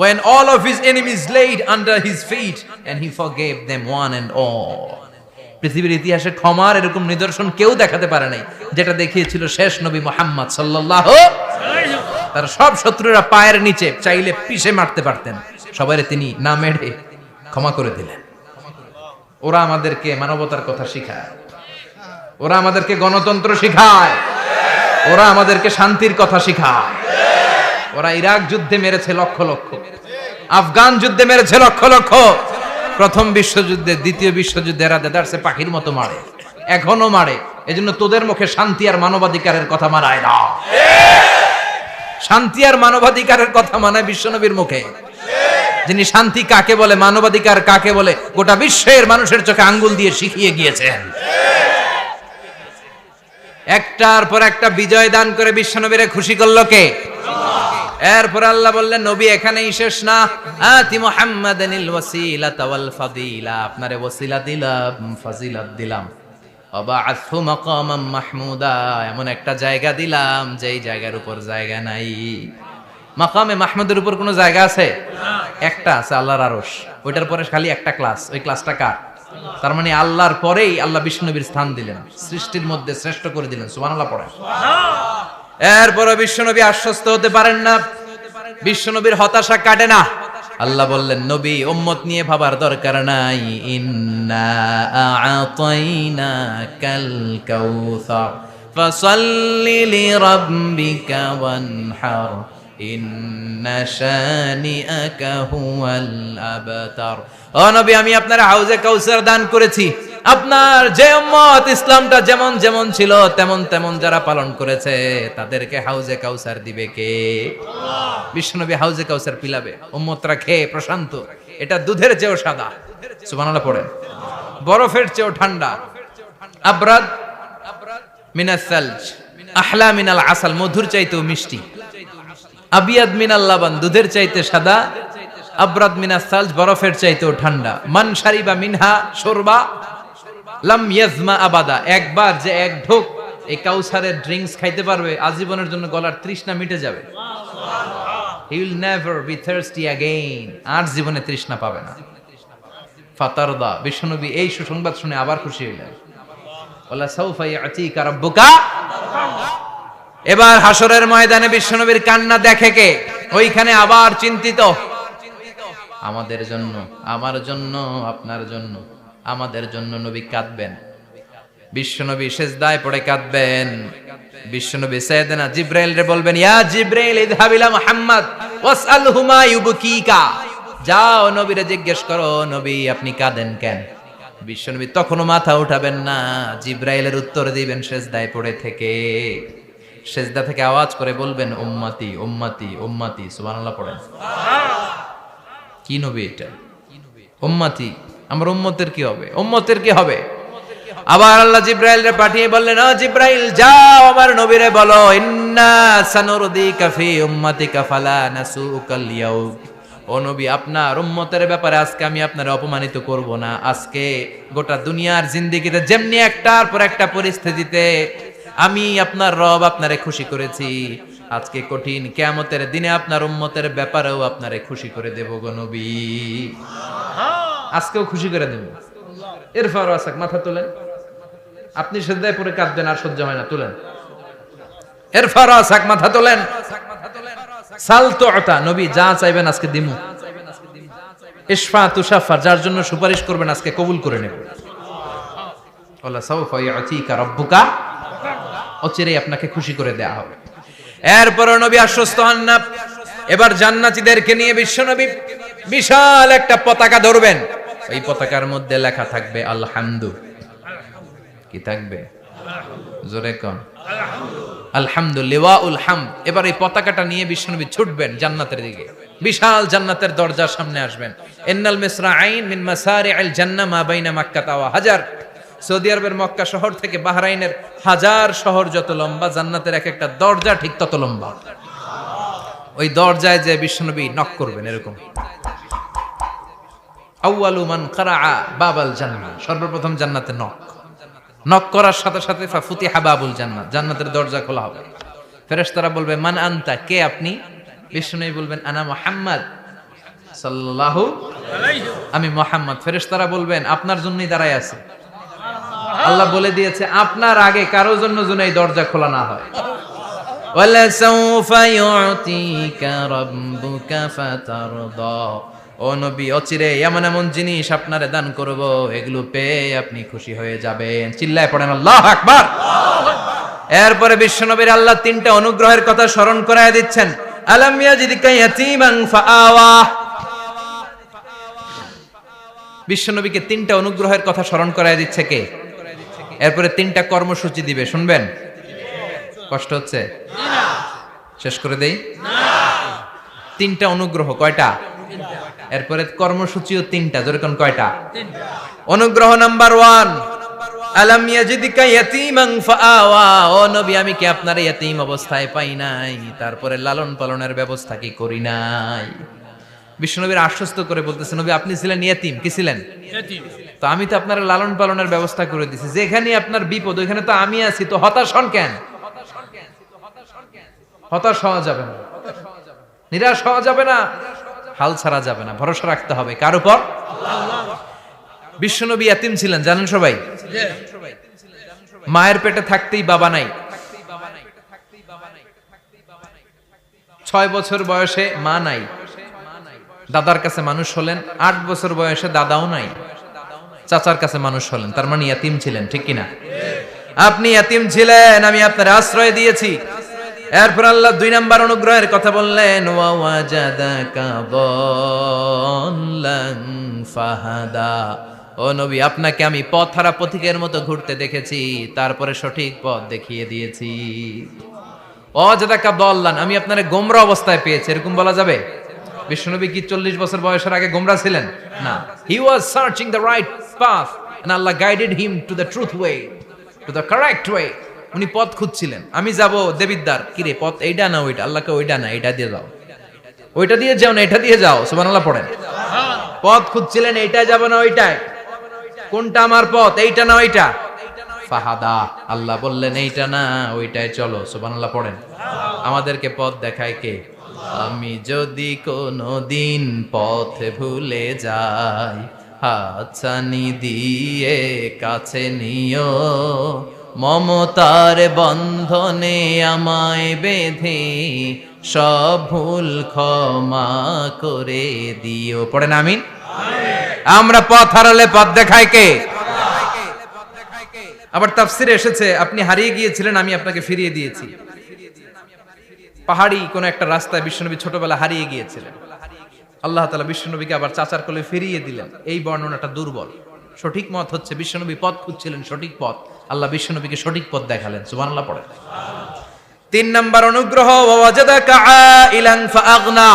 when all of his enemies laid under his feet and he forgave them one and all. পৃথিবীর ইতিহাসে ক্ষমার এরকম নিদর্শন কেউ দেখাতে পারে নাই, যেটা দেখিয়েছিল শেষ নবী মুহাম্মদ সাল্লাল্লাহু আলাইহি ওয়াসাল্লাম। তার সব শত্রুরা পায়ের নিচে চাইলে পিষে মারতে পারতেন, সবাইরে তিনি না মেরে ক্ষমা করে দিলেন। ওরা আমাদেরকে মানবতার কথা শিখায়, ওরা আমাদেরকে গণতন্ত্র শিখায়, ওরা আমাদেরকে শান্তির কথা শিখায়। ওরা ইরাক যুদ্ধে মেরেছে লক্ষ লক্ষ, আফগান যুদ্ধে মেরেছে লক্ষ লক্ষ, প্রথম বিশ্বযুদ্ধে, দ্বিতীয় যুদ্ধে এরা দেদারসে পাখির মতো মারে, এখনো মারে। এজন্য তোদের মুখে শান্তি আর মানবাধিকারের কথা মানায় না। শান্তি আর মানবাধিকারের কথা মানায় বিশ্বনবীর মুখে, যিনি শান্তি কাকে বলে, মানবাধিকার কাকে বলে, গোটা বিশ্বের মানুষের চোখে আঙ্গুল দিয়ে শিখিয়ে গিয়েছেন। একটার পর একটা বিজয় দান করে বিশ্বনবীরে খুশি করলো কে? এরপর আল্লাহ বললেন, নবী এখানেই শেষ না, আতি মুহাম্মাদানিল ওয়াসিলাতা ওয়াল ফাদিলা, আপনারে ওয়াসিলা দিলাম, ফাজিলাত দিলাম, ওয়াবাআসহু মাকামাম মাহমুদা, এমন একটা জায়গা দিলাম যেই জায়গার উপর জায়গা নাই। মাকামে মাহমুদের উপর কোনো জায়গা আছে? একটা আছে, আল্লাহর আরশ। ওইটার পরে খালি একটা ক্লাস, ওই ক্লাসটা কার? তার মানে আল্লাহর পরেই আল্লাহ বিশ্বনবীর স্থান দিলেন, সৃষ্টির মধ্যে শ্রেষ্ঠ করে দিলেন। সুবহানাল্লাহ পড়েন। এরপরে বিশ্বনবী আশ্বস্ত হতে পারেন না, বিশ্বনবীর হতাশা কাটে না। আল্লাহ বললেন, নবী উম্মত নিয়ে ভাবার দরকার নাই, ইন্না আ'তাইনাকাল কাউসার ফাসাল্লি লিরাব্বিকা ওয়ানহার ইন্না শানিআকা হুয়াল আবতার। ও নবী, আমি আপনার হাউজে কাউসার দান করেছি। আপনার যে উম্মত ইসলামটা যেমন যেমন ছিল তেমন তেমন যারা পালন করেছে, তাদেরকে হাউজে কাউসার দিবে কে? বিশ্বনবী হাউজে কাউসার পিলাবে, উম্মতরা খেয়ে প্রশান্ত। এটা দুধের চেয়েও সাদা, সুবহানাল্লাহ পড়েন, বরফের চেয়েও ঠান্ডা, আবরাদ মিনাস সালজ, আহলা মিনাল আসাল, মধুর চাইতেও মিষ্টি, আবিয়াদ মিনাল লাবান, দুধের চাইতে সাদা, আবরাদ মিনাস সালজ, বরফের চাইতেও ঠান্ডা। মান শারিবা মিনহা শুরবা লাম ইয়াজমা আবাদা, একবার যে এক ঢোক এই কাউসারের ড্রিঙ্কস খাইতে পারবে, আজীবনের জন্য গলার তৃষ্ণা মিটে যাবে। He will never be thirsty again, আর জীবনে তৃষ্ণা পাবে না। ফাতারদা, বিশ্বনবী এই সুসংবাদ শুনে আবার খুশি হইলেন। ওয়ালা সাউফা ইয়াতিকা রাব্বুকা। এবার হাসরের ময়দানে বিশ্বনবীর কান্না দেখে কে? ওইখানে আবার চিন্তিত, আমাদের জন্য, আমার জন্য, আপনার জন্য, আমাদের জন্য নবী কাঁদবেন। বিশ্বনবী সিজদায় পড়ে কাঁদবেন। বিশ্বনবী সাইয়েদনা জিবরাইল রে বলবেন, ইয়া জিবরাইল ইযহাব ইলা মুহাম্মদ ওয়াসআলহু মা ইউবকিকা, যাও নবীরে জিজ্ঞেস করো, নবী আপনি কাঁদেন কেন? বিশ্বনবী তখনও মাথা উঠাবেন না, জিবরাইলের উত্তর দিবেন সিজদায় পড়ে থেকে। সিজদা থেকে আওয়াজ করে বলবেন, উম্মতি উম্মতি উম্মতি। সুবহানাল্লাহ পড়েন। কি নবী এটা? উম্মতি, আমার উম্মতের কি হবে? উম্মতের কি হবে? আবার আল্লাহ জিবরাইলরে পাঠিয়ে বললেন, ও জিবরাইল যাও আমার নবীরে বলো, ইন্না সানুরদিকা ফি উম্মতিকা ফালা নাসুকাল ইয়াউম। ও নবী, আপনার উম্মতের ব্যাপারে আজকে আমি আপনার অপমানিত করব না। আজকে গোটা দুনিয়ার জিন্দেগিতে যেমনি একটার পর একটা পরিস্থিতিতে আমি আপনার রব আপনারে খুশি করেছি, আজকে কঠিন কিয়ামতের দিনে আপনার উম্মতের ব্যাপারেও আপনারে খুশি করে দেব গো নবী। আজকেও খুশি করে দেব। এরপর আসাক, মাথা তোলেন। আপনি সিজদায় পড়ে কাঁদবেন, আর সহ্য হয় না, তুলেন। এরপর আসাক, মাথা তোলেন। সাল তুতা, নবী যা চাইবেন আজকে দিমু। ইশফা তুশাফা, যার জন্য সুপারিশ করবেন আজকে কবুল করে নেব। ওয়ালা সাউফা ইয়াতিকা রাব্বুকা, অচিরেই আপনাকে খুশি করে দেয়া হবে। এরপর নবী আশ্বস্ত হন না। এবার জান্নাতীদেরকে নিয়ে বিশ্বনবী বিশাল একটা পতাকা ধরবেন। এই পতাকার মধ্যে লেখা থাকবে আলহামদু। কি থাকবে? জোরে কোন? আলহামদুলিল্লাহ উল হামদ। এবার এই পতাকাটা নিয়ে বিশ্বনবী ছুটবেন জান্নাতের দিকে। বিশাল জান্নাতের দরজার সামনে আসবেন। ইন্নাল মিসরাঈন মিন মাসারি'আল জান্নাহ মা বাইনা মাক্কাহ ওয়া হাজার। সৌদি আরবের মক্কা শহর থেকে বাহরাইনের 1000 শহর যত লম্বা, জান্নাতের এক একটা দরজা ঠিক তত লম্বা। ওই দরজায় যে বিশ্বনবী নক করবেন এরকম, আউয়ালু মান কারাআ বাবাল জান্নাহ, সর্বপ্রথম জান্নাতে নক করার সাথে সাথে ফাফুতিহা বাবুল জান্নাত, জান্নাতের দরজা খোলা হবে। ফেরেশতারা বলবে মান আনতা, কে আপনি? বিশ্বনবী বলবেন আনা মুহাম্মদ সাল্লাল্লাহু আলাইহি, আমি মুহাম্মদ। ফেরেশতারা বলবেন আপনার জন্যই দাঁড়ায় আছে। আল্লাহ বলে দিয়েছে আপনার আগে কারো জন্য যেন এই দরজা খোলা না হয়। ওয়ালা সাউফা ইউতিকা রাব্বুকা ফাতারদা, ও নবী অচিরে এমন এমন জিনিস আপনারে দান করব, এগুলো পেয়ে আপনি খুশি হয়ে যাবেন। চিল্লায় পড়েন আল্লাহু আকবার। এরপরে বিশ্বনবীর আল্লাহ 3টা অনুগ্রহের কথা স্মরণ করায় দিচ্ছেন। আলাম ইয়াজিদকা ইয়াতীমান ফাআওয়া, বিশ্বনবীকে 3টা অনুগ্রহের কথা স্মরণ করায় দিচ্ছে কে? এরপরে 3টা কর্মসূচি দিবে, শুনবেন? কষ্ট হচ্ছে? শেষ করে দেই? 3টা অনুগ্রহ, কয়টা? এরপরে কর্মসূচিও 3টা, জোরে কোন কয়টা? অনুগ্রহ নাম্বার 1, আলাম ইয়াজিদকা ইয়াতীমান ফাআওয়া, ও নবী আমি কি আপনার ইয়াতীম অবস্থায় পাই নাই, তারপরে লালন পালনের ব্যবস্থা কি করি নাই? বিশ্বনবীর আশ্বস্ত করে বলতেছে নবী আপনি ছিলেন ইয়াতীম, কি ছিলেন? ইয়াতীম। তো আমি তো আপনার লালন পালনের ব্যবস্থা করে দিয়েছি, যেখানে আপনার বিপদ ওইখানে তো আমি আছি, তো হতাশ হন কেন? হতাশ হওয়া যাবে না, নিরাশ হওয়া যাবে না, হাল ছাড়া যাবে না, ভরসা রাখতে হবে কার উপর? আল্লাহ। বিশ্বনবী ইয়াতীম ছিলেন জানেন সবাই? মায়ের পেটে থাকতেই বাবা নাই, 6 বছর বয়সে মা নাই, দাদার কাছে মানুষ হলেন, 8 বছর বয়সে দাদাও নাই, চাচার কাছে মানুষ হলেন, তার মানে ইয়াতীম ছিলেন, ঠিক কিনা? আপনি ইয়াতীম ছিলেন, আমি আপনার আশ্রয় দিয়েছি। এরপর আল্লাহ 2 নাম্বার অনুগ্রহের কথা বললেন, ওয়া ওয়াজাদাকা দাল্লান ফাহাদা, ও নবী আপনাকে আমি পথহারা পথিকের মতো ঘুরতে দেখেছি, তারপরে সঠিক পথ দেখিয়ে দিয়েছি। ওয়াজাদাকা দাল্লান, আমি আপনারে গোমরা অবস্থায় পেয়েছি, এরকম বলা যাবে? বিশ্বনবী কি 40 বছর বয়সের আগে গোমরা ছিলেন? না, he was searching the right path and আল্লাহ guided him to the truth way, to the correct way. উনি পথ খুঁজছিলেন, আমি যাব দেবিদ্দার, কি রে পথ এইটা না ওইটা? আল্লাহকে ওইটা না এইটা দিয়ে যাও, ওইটা দিয়ে যাও না এটা দিয়ে যাও, সুবহানাল্লাহ পড়েন। পথ খুঁজছিলেন, এইটাই যাব না ওইটাই, কোনটা আমার পথ, এইটা না ওইটা? ফাহাদা, আল্লাহ বললেন এইটা না ওইটাই চলো, সুবহানাল্লাহ পড়েন। আমাদেরকে পথ দেখায় কে? আমি যদি কোনদিন পথ ভুলে যাই, হাতছানি দিয়ে কাছে নিও, মমতার বন্ধনে আমায় বেঁধে সব ভুল ক্ষমা করে দিও। পড়েন আমিন। আমরা পথ হারালে পথ দেখায় কে? আবার তাফসিরে এসেছে আপনি হারিয়ে গিয়েছিলেন, আমি আপনাকে ফিরিয়ে দিয়েছি। পাহাড়ি কোন একটা রাস্তায় বিশ্বনবী ছোটবেলা হারিয়ে গিয়েছিলেন, আল্লাহ তাআলা বিশ্বনবীকে আবার চাচার কোলে ফিরিয়ে দিলেন। এই বর্ণনাটা দুর্বল, সঠিক মত হচ্ছে বিশ্বনবী পথ খুঁজছিলেন, সঠিক পথ, আল্লাহ বিশ্বনবীকে সঠিক পথ দেখালেন, সুবহানাল্লাহ পড়ে। 3 নাম্বার অনুগ্রহ, ওয়াজাদাকা আইলান ফাআগনা,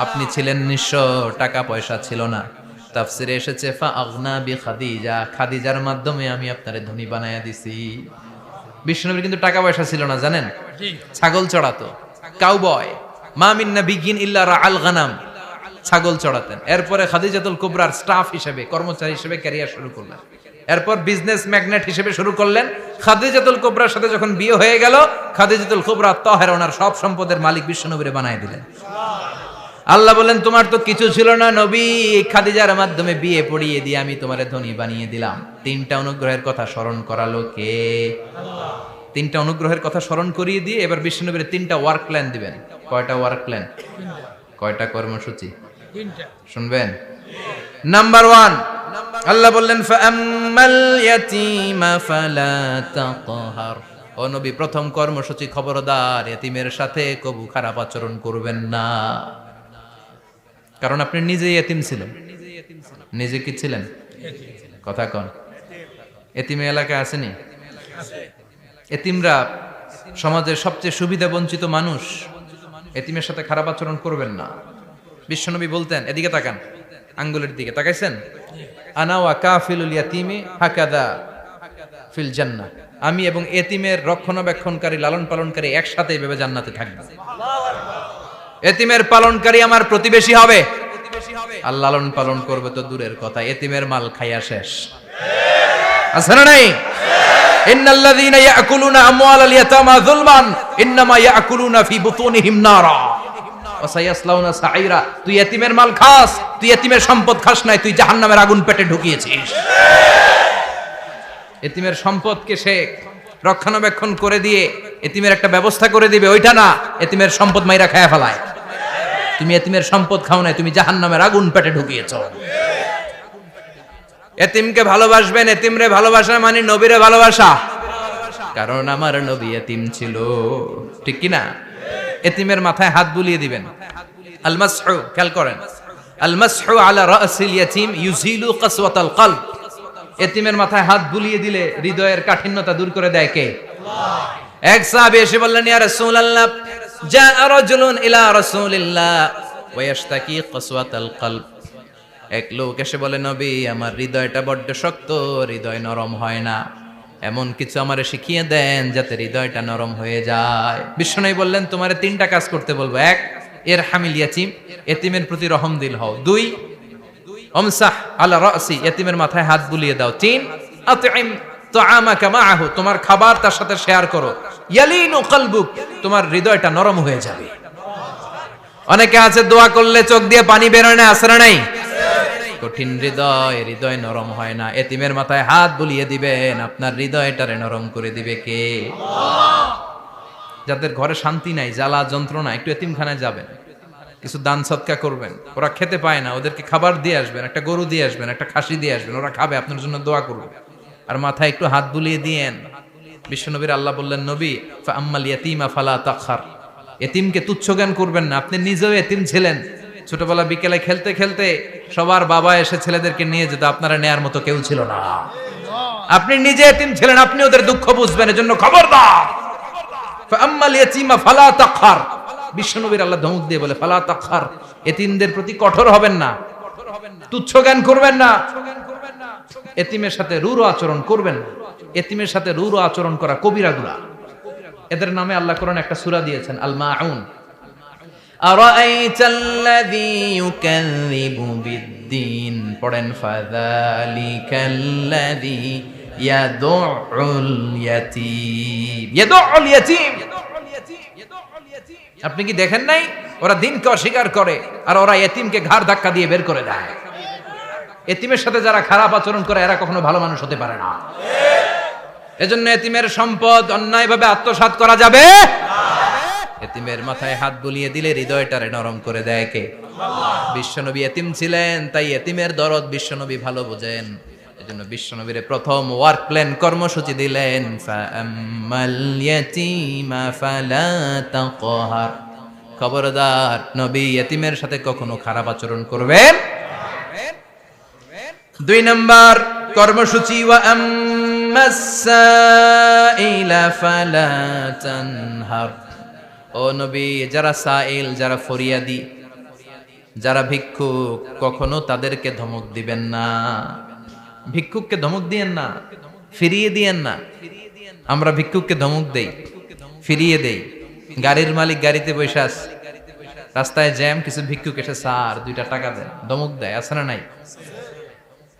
আপনি ছিলেন নিঃস্ব, টাকা পয়সা ছিল না। তাফসিরে এসেছে ফাআগনা বিখাদিজা, খাদিজার মাধ্যমে আমি আপনারে ধনী বানায়া দিছি। বিশ্বনবীর কিন্তু টাকা পয়সা ছিল না জানেন, ছাগল চড়াতো, কাউবয়, মা মিন নাবিয়্যিন ইল্লা রাআল গানাম, ছাগল চড়াতেন। এরপরে খাদিজাতুল কুবরার স্টাফ হিসেবে, কর্মচারী হিসেবে ক্যারিয়ার শুরু করলেন। এরপর বিজনেস ম্যাগনেট হিসেবে শুরু করলেন। খাদিজাতুল কুবরার সাথে যখন বিয়ে হয়ে গেল, খাদিজাতুল কুবরা তাহেরা ওনার সব সম্পদের মালিক বিশ্বনবীরে বানায় দিলেন। আল্লাহ বলেন তোমার তো কিছু ছিল না নবী, খাদিজার মাধ্যমে বিয়ে পড়িয়ে দিয়ে আমি তোমারে ধনী বানিয়ে দিলাম। 3টা অনুগ্রহের কথা স্মরণ করালো কে? আল্লাহ। 3টা অনুগ্রহের কথা স্মরণ করিয়ে দিয়ে এবার বিশ্বনবীর 3টা ওয়ার্ক প্ল্যান দিবেন। কয়টা ওয়ার্ক প্ল্যান? কয়টা কর্মসূচি? 3টা। শুনবেন? নাম্বার 1, আল্লাহ বললেন ফাআম্মাল ইয়াতীমা ফালা তাকহার, ও নবী প্রথম কর্মসূচি খবরদার এতিমের সাথে কবু খারাপ আচরণ করবেন না, কারণ আপনি নিজেই এতিম ছিলেন। নিজে কি ছিলেন? কথা কন। এতিমে এলাকায় আসেনি? এতিমরা সমাজের সবচেয়ে সুবিধা বঞ্চিত মানুষ, এতিমের সাথে খারাপ আচরণ করবেন না। বিশ্বনবী বলতেন, এদিকে তাকান, আঙ্গুলের দিকে তাকাইছেন, আনা ওয়া কাফিলুল ইয়াতীমি হাকাদা ফিল জান্নাহ, আমি এবং এতিমের রক্ষণাবেক্ষণকারী লালন পালনকারী একসাথে এভাবে জান্নাতে থাকবো। এতিমের পালনকারী আমার প্রতিবেশী হবে, আর লালন পালন করবে তো দূরের কথা, এতিমের মাল খাইয়া শেষ। আছে না নাই? ইন্নাল্লাযীনা ইয়াকুলুনা আমওয়ালাল ইয়াতামা যুলমান ইন্নামা ইয়াকুলুনা ফি বুতুনিহিম নারা ওয়া সায়াসলাউনা সাঈরা। তুই এতিমের মাল খাস, তুই এতিমের সম্পদ খাস নাই, তুই জাহান্নামের আগুন পেটে ঢুকিয়েছিস। এতিমের সম্পদকে সে রক্ষণাবেক্ষণ করে দিয়ে এতিমের একটা ব্যবস্থা করে দিবে, ওইটা না, এতিমের সম্পদ মাইরা খায়া ফেলায়। তুমি এতিমের সম্পদ খাও নাই, তুমি জাহান্নামের আগুন পেটে ঢুকিয়েছো। এতিমকে ভালোবাসবেন, এতিমরে ভালোবাসা মানে নবীরে ভালোবাসা, কারণ আমার নবী এতিম ছিল, ঠিক কি না? এতিমের মাথায় হাত বুলিয়ে দিবেন। আল মাসহু, খেয়াল করেন, আল মাসহু আলা রাসিল ইয়াতিম ইউজিলু কাসওয়াতাল কলব। এতিমের মাথায় হাত বুলিয়ে দিলে হৃদয়ের কাঠিন্যতা দূর করে দেয় কে? আল্লাহ। এক সাহাবী এসে বললেন, ইয়া রাসূলুল্লাহ, জাআ রাজুলুন ইলা রাসূলিল্লাহ ওয়া ইয়াশতাকি কাসওয়াতাল কলব। এক লোক এসে বলে, নবী, আমার হৃদয়টা বড্ড শক্ত, হৃদয় নরম হয় না, এমন কিছু আমারে শিখিয়ে দেন যাতে হৃদয়টা নরম হয়ে যায়। বিশ্বনবী বললেন, তোমারে তিনটা কাজ করতে বলবো। এক, ইরহামিল ইয়াতীম, এতিমের প্রতি রহম দিল হও। দুই, আমসাহ আলা রাসি, এতিমের মাথায় হাত বুলিয়ে দাও। তিন, আতইম তুআমাকা মাআহু, তোমার খাবার তার সাথে শেয়ার করো। ইয়ালিনু কলবুক, তোমার হৃদয়টা নরম হয়ে যাবে। অনেকে আছে দোয়া করলে চোখ দিয়ে পানি বের হয় না, আছে না নাই? কঠিন হৃদয়, হৃদয় নরম হয় না। এতিমের মাথায় হাত বুলিয়ে দিবেন, আপনার হৃদয়টারে নরম করে দিবে কে? আল্লাহ। যাদের ঘরে শান্তি নাই, জ্বালা যন্ত্রণা, একটু এতিমখানায় যাবেন, কিছু দান সদকা করবেন। ওরা খেতে পায় না, ওদেরকে খাবার দিয়ে আসবেন, একটা গরু দিয়ে আসবেন, একটা খাসি দিয়ে আসবেন, ওরা খাবে, আপনার জন্য দোয়া করবে। আর মাথায় একটু হাত বুলিয়ে দিয়েন। বিশ্বনবীর আল্লাহ বললেন, নবী, ফাআম্মাল ইয়াতীমা ফালা তাখহার, এতিমকে তুচ্ছ জ্ঞান করবেন না। আপনি নিজেও এতিম ছিলেন, ছোটবেলা বিকেলে খেলতে খেলতে সবার বাবা এসে ছেলেদেরকে নিয়ে যেত, আপনারা নেয়ার মতো কেউ ছিল না। আপনি নিজে এতিম ছিলেন, আপনি ওদের দুঃখ বুঝবেন, এজন্য খবরদার, ফাআম্মাল ইয়াতীমা ফালা তাখহার। বিশ্বনবীর আল্লাহ ধমক দিয়ে বলে, ফালা তাখহার, এতিমদের প্রতি কঠোর হবেন না, তুচ্ছ জ্ঞান করবেন না, এতিমের সাথে রূঢ় আচরণ করবেন না। এতিমের সাথে রূঢ় আচরণ করা কবিরা গুনাহ। এদের নামে আল্লাহ কোরআনে একটা সূরা দিয়েছেন, আল মাউন। আরাআইতাল্লাযী ইউকাযযিবু বিদ্দীন, পড়েন, ফাযালিকাল্লাযী ইয়াদুউল ইয়াতীম। ইয়াদুউল ইয়াতীম, আপনি কি দেখেন নাই? ওরা দিনকে অস্বীকার করে আর ওরা এতিমকে ঘাড় ধাক্কা দিয়ে বের করে দেয়। এতিমের সাথে যারা খারাপ আচরণ করে এরা কখনো ভালো মানুষ হতে পারে না। এজন্য এতিমের সম্পদ অন্যায়ভাবে আত্মসাৎ করা যাবে না। এতিমের মাথায় হাত বুলিয়ে দিলে হৃদয়টারে নরম করে দেয় কে? আল্লাহ। বিশ্বনবী এতিম ছিলেন, তাই এতিমের দরদ বিশ্বনবী ভালো বোঝেন। এজন্য বিশ্বনবীর প্রথম ওয়ার্ক প্ল্যান, কর্মসূচি দিলেন, ফাআম্মাল ইয়াতীমা ফালা তাকহার। খবরদার, নবী এতিমের সাথে কখনো খারাপ আচরণ করবেন। দুই নাম্বার কর্মসূচি, ওয়া আম্মাস সাইলা ফালা তানহার। ও নবী, যারা সাইল, যারা ফরিয়াদি, যারা ভিক্ষুক, কখনো তাদেরকে ধমক দিবেন না। ভিক্ষুককে ধমক দিয়েন না, ফিরিয়ে দিয়েন না। আমরা ভিক্ষুককে ধমক দেই, ফিরিয়ে দেই। গাড়ির মালিক গাড়িতে বসে আছে, রাস্তায় জ্যাম, কিছু ভিক্ষুক এসে স্যার 2টা টাকা দেন, ধমক দেয়, আছে না নাই?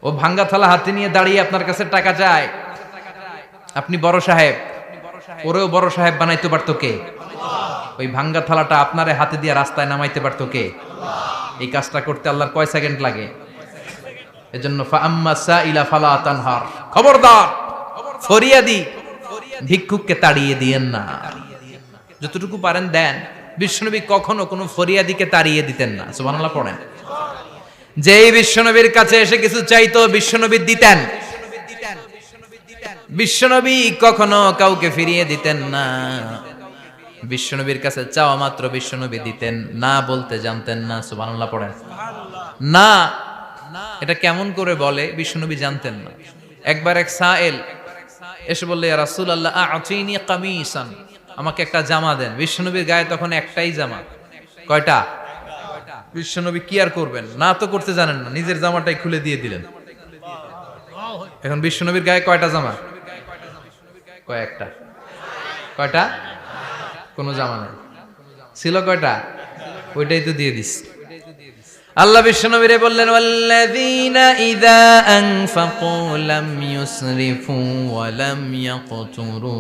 ও ভাঙ্গা থালা হাতে নিয়ে দাঁড়িয়ে আপনার কাছে টাকা চায়। আপনি বড় সাহেব, ওরেও বড় সাহেব বানাইতে পারতো কে? ওই ভাঙ্গা থালাটা আপনারে হাতে দিয়ে রাস্তায় নামাইতে পারতো কে? এই কাজটা করতে আল্লাহর কয় সেকেন্ড লাগে? এজন্য ফাআম্মা সাইলা ফালা তানহার, খবরদার, ফরিয়াদি ভিক্ষুককে তাড়িয়ে দিয়েন না। যতটুকু পারেন দেন। বিশ্বনবী কখনো কোনো ফরিয়াদিকে তাড়িয়ে দিতেন না। সুবহানাল্লাহ পড়েন। যেই বিশ্বনবীর কাছে এসে কিছু চাইতো, বিশ্বনবী দিতেন। বিশ্বনবী কখনো কাউকে ফিরিয়ে দিতেন না। বিশ্বনবীর কাছে চাওয়া মাত্র বিশ্বনবী দিতেন, না বলতে জানতেন না। সুবহানাল্লাহ পড়েন। না, এটা কেমন করে বলে বিশ্বনবী জানতেন না। একবার এক সাইল এসে বললে, ইয়া রাসূলুল্লাহ আ'তিনি কামিসান, আমাকে একটা জামা দেন। বিশ্বনবীর গায়ে তখন একটাই জামা। কয়টা? বিশ্বনবী কি আর করবেন, না তো করতে জানেন না, নিজের জামাটাই খুলে দিয়ে দিলেন। এখন বিশ্বনবীর গায়ে কয়টা জামা? কয়েকটা। কয়টা? কোনো জামা নাই। ছিল কয়টা? ওইটাই তো দিয়ে দিস। আল্লাহ বিশ্বনবীরে বললেন, ওয়াল্লাযীনা ইযা আনফাকু লাম ইউসরিফু ওয়া লাম ইয়াকতুরু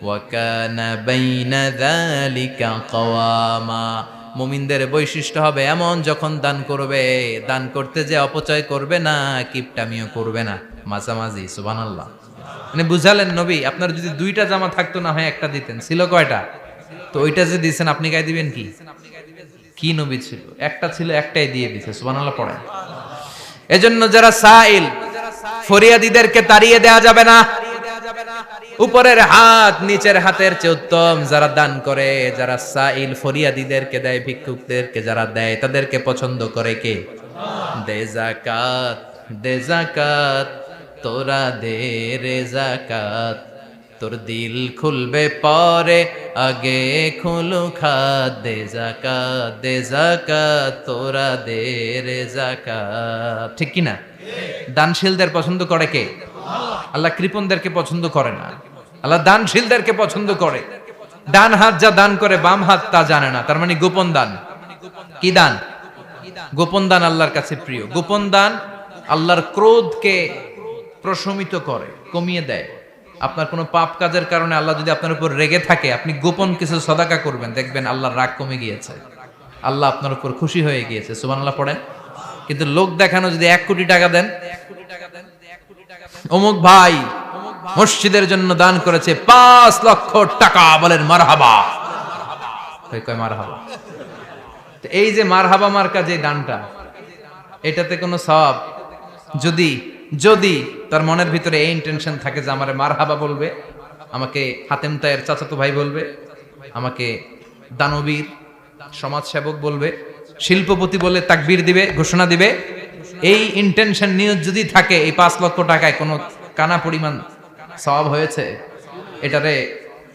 ওয়া কানা বাইনা যালিকা কাওয়ামা। মুমিনদের বৈশিষ্ট্য হবে এমন, যখন দান করবে, দান করতে যে অপচয় করবে না, কিপটামিও করবে না, মাঝামাঝি। সুবহানাল্লাহ। মানে বুঝালেন নবী, আপনার যদি দুইটা জামা থাকতো না হয় একটা দিতেন। ছিল কয়টা? তো ওইটা যে দিয়েছেন আপনি গায়ে দিবেন কি? কি নবী ছিল? একটা ছিল, একটাই দিয়ে দিছে। সুবহানাল্লাহ পড়েন। এজন্য যারা সাইল, ফরিয়াদীদেরকে তাড়িয়ে দেয়া যাবে না। উপরের হাত নিচের হাতের চেয়ে উত্তম। যারা দান করে, যারা সাইল ফরিয়াদীদেরকে দেয়, ভিক্ষুকদেরকে যারা দেয়, তাদেরকে পছন্দ করে কে? দে যাকাত, দে যাকাত, তোরা দে রে যাকাত, তোর দিল খুলবে পরে, আগে খুলু খাত। দে যাকাত, দে যাকাত, তোরা দে রে যাকাত। ঠিক কি না? দানশীলদের পছন্দ করে কে? আল্লাহ কৃপণদেরকে পছন্দ করে না, আল্লাহ দানশীলদেরকে পছন্দ করে। ডান হাত যা দান করে, বাম হাত তা জানে না, তার মানে গোপন দান। কি দান? গোপন দান আল্লাহর কাছে প্রিয়। গোপন দান আল্লাহর ক্রোধকে প্রশমিত করে, কমিয়ে দেয়। আপনার কোনো পাপ কাজের কারণে আল্লাহ যদি আপনার উপর রেগে থাকে, আপনি গোপন কিছু সদাকা করবেন, দেখবেন আল্লাহর রাগ কমে গিয়েছে, আল্লাহ আপনার উপর খুশি হয়ে গিয়েছে। সুবহানাল্লাহ পড়েন। কিন্তু লোক দেখানো যদি 1 কোটি টাকা দেন, অমুক ভাই মসজিদের জন্য দান করেছে 5 লক্ষ টাকা, বলেন মারহাবা। কয় মারহাবা। তো এই যে মারহাবা মার্কা যে দানটা, এটাতে কোনো সওয়াব, যদি যদি তার মনের ভিতরে এই ইন্টেনশন থাকে যে আমারে মারহাবা বলবে, আমাকে হাতেম তায়ের চাচাতো ভাই বলবে, আমাকে দানবীর সমাজসেবক বলবে, শিল্পপতি বলে তাকবীর দিবে, ঘোষণা দিবে, এই ইন্টেনশন নিয়ে যদি থাকে, এই 5 লক্ষ টাকায় কোনো কানা পরিমাণ সওয়াব হয়েছে, এটারে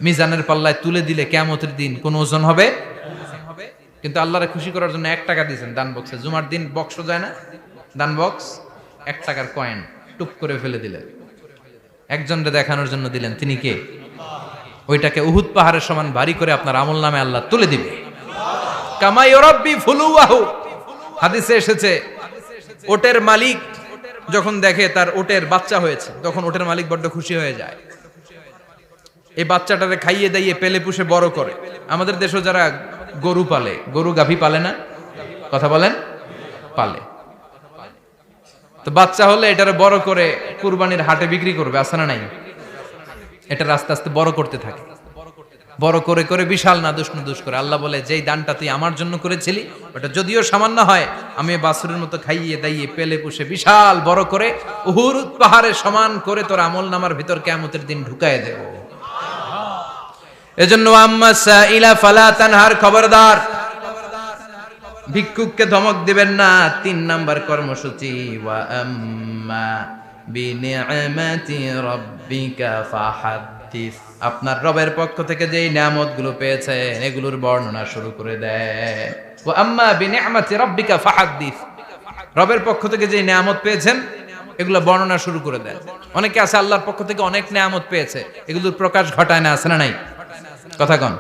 মিজানের পাল্লায় তুলে দিলে কিয়ামতের দিন কোন ওজন হবে? কিন্তু আল্লাহরে খুশি করার জন্য 1 টাকা দিয়েছেন দান বক্সে। জুমার দিন বক্স যায় না, দান বক্স, 1 টাকার কয়েন টুপ করে ফেলে দিলেন, একজনকে দেখানোর জন্য দিলেন। তিনি কে? ওইটাকে উহুদ পাহাড়ের সমান ভারী করে আপনার আমল নামে আল্লাহ তুলে দিবে। কামা ইউরাব্বি ফুলুয়াহু, হাদিসে এসেছে, ওটের মালিক যখন দেখে তার ওটের বাচ্চা হয়েছে, তখন ওটের মালিক বড্ড খুশি হয়ে যায়। এই বাচ্চাটারে খাইয়ে দাইয়ে পেলে পুষে বড় করে। আমাদের দেশে যারা গরু পালে, গরু গাভী পালে না? কথা বলেন। পালে। তো বাচ্চা হলে এটারে বড় করে কুরবানির হাটে বিক্রি করবে, আছে না নাই? এটা আস্তে আস্তে বড় করতে থাকে, বড় করে করে বিশাল নাদুস করে। আল্লাহ বলে, যেই দানটা তুই আমার জন্য করেছিলি, ওটা যদিও সামান্য হয়, আমি বাছুরের মতো খাইয়ে দাইয়ে পেলে পুষে বিশাল বড় করে উহুদ পাহাড়ের সমান করে তোর আমল নামার ভিতর কিয়ামতের দিন ঢুকায় দেব। এজন্য আম্মা সাইলা ফালা তানহার, খবরদার ভিক্ষুককে ধমক দিবেন না। 3 নাম্বার কর্মসূচি, ওয়া আম্মা বিনিআমাতি রাব্বিকা ফাহাদ্দিস। আপনার রবের পক্ষ থেকে যেই নিয়ামতগুলো পেয়েছেন, এগুলোর বর্ণনা শুরু করে দেয়। ওয়া আম্মা বিনিআমাতি রাব্বিকা ফাহাদ্দিস, রবের পক্ষ থেকে যেই নিয়ামত পেয়েছেন, এগুলো বর্ণনা শুরু করে দেন। অনেকে আছে আল্লাহর পক্ষ থেকে অনেক নিয়ামত পেয়েছে, এগুলোর প্রকাশ ঘটায় না, আছে না নাই? কথা কন।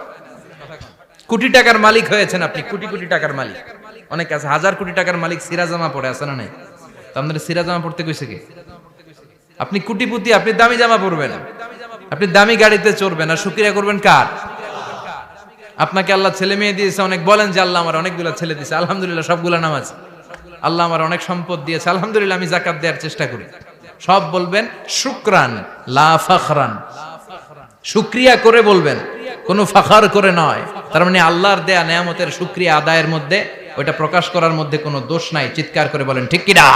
কোটি টাকার মালিক হয়েছেন আপনি, কোটি কোটি টাকার মালিক। অনেকে আছে 1000 কোটি টাকার মালিক, সিরাজামা পড়ে, আছে না নাই? তো আপনাদের সিরাজামা পড়তে কইছে কে? আপনি কোটিপতি, আপনি দামি জামা পরবেন, আপনি দামি গাড়িতে চড়বেন, আর শুকরিয়া করবেন কার? আপনাকে আল্লাহ ছেলে মেয়ে দিয়েছে অনেক, বলেন যে আল্লাহ আমার অনেকগুলা ছেলে দিয়েছে, আলহামদুলিল্লাহ, সবগুলা নামাজ। আল্লাহ আমার অনেক সম্পদ দিয়েছে, আলহামদুলিল্লাহ, আমি যাকাত দেওয়ার চেষ্টা করি। সব বলবেন শুকরান লা ফাখরান, শুকরিয়া করে বলবেন, কোনো ফাখার করে নয়। তার মানে আল্লাহর দেয়া নিয়ামতের শুকরিয়া আদায়ের মধ্যে, ওইটা প্রকাশ করার মধ্যে কোনো দোষ নাই। চিৎকার করে বলেন ঠিক কি না?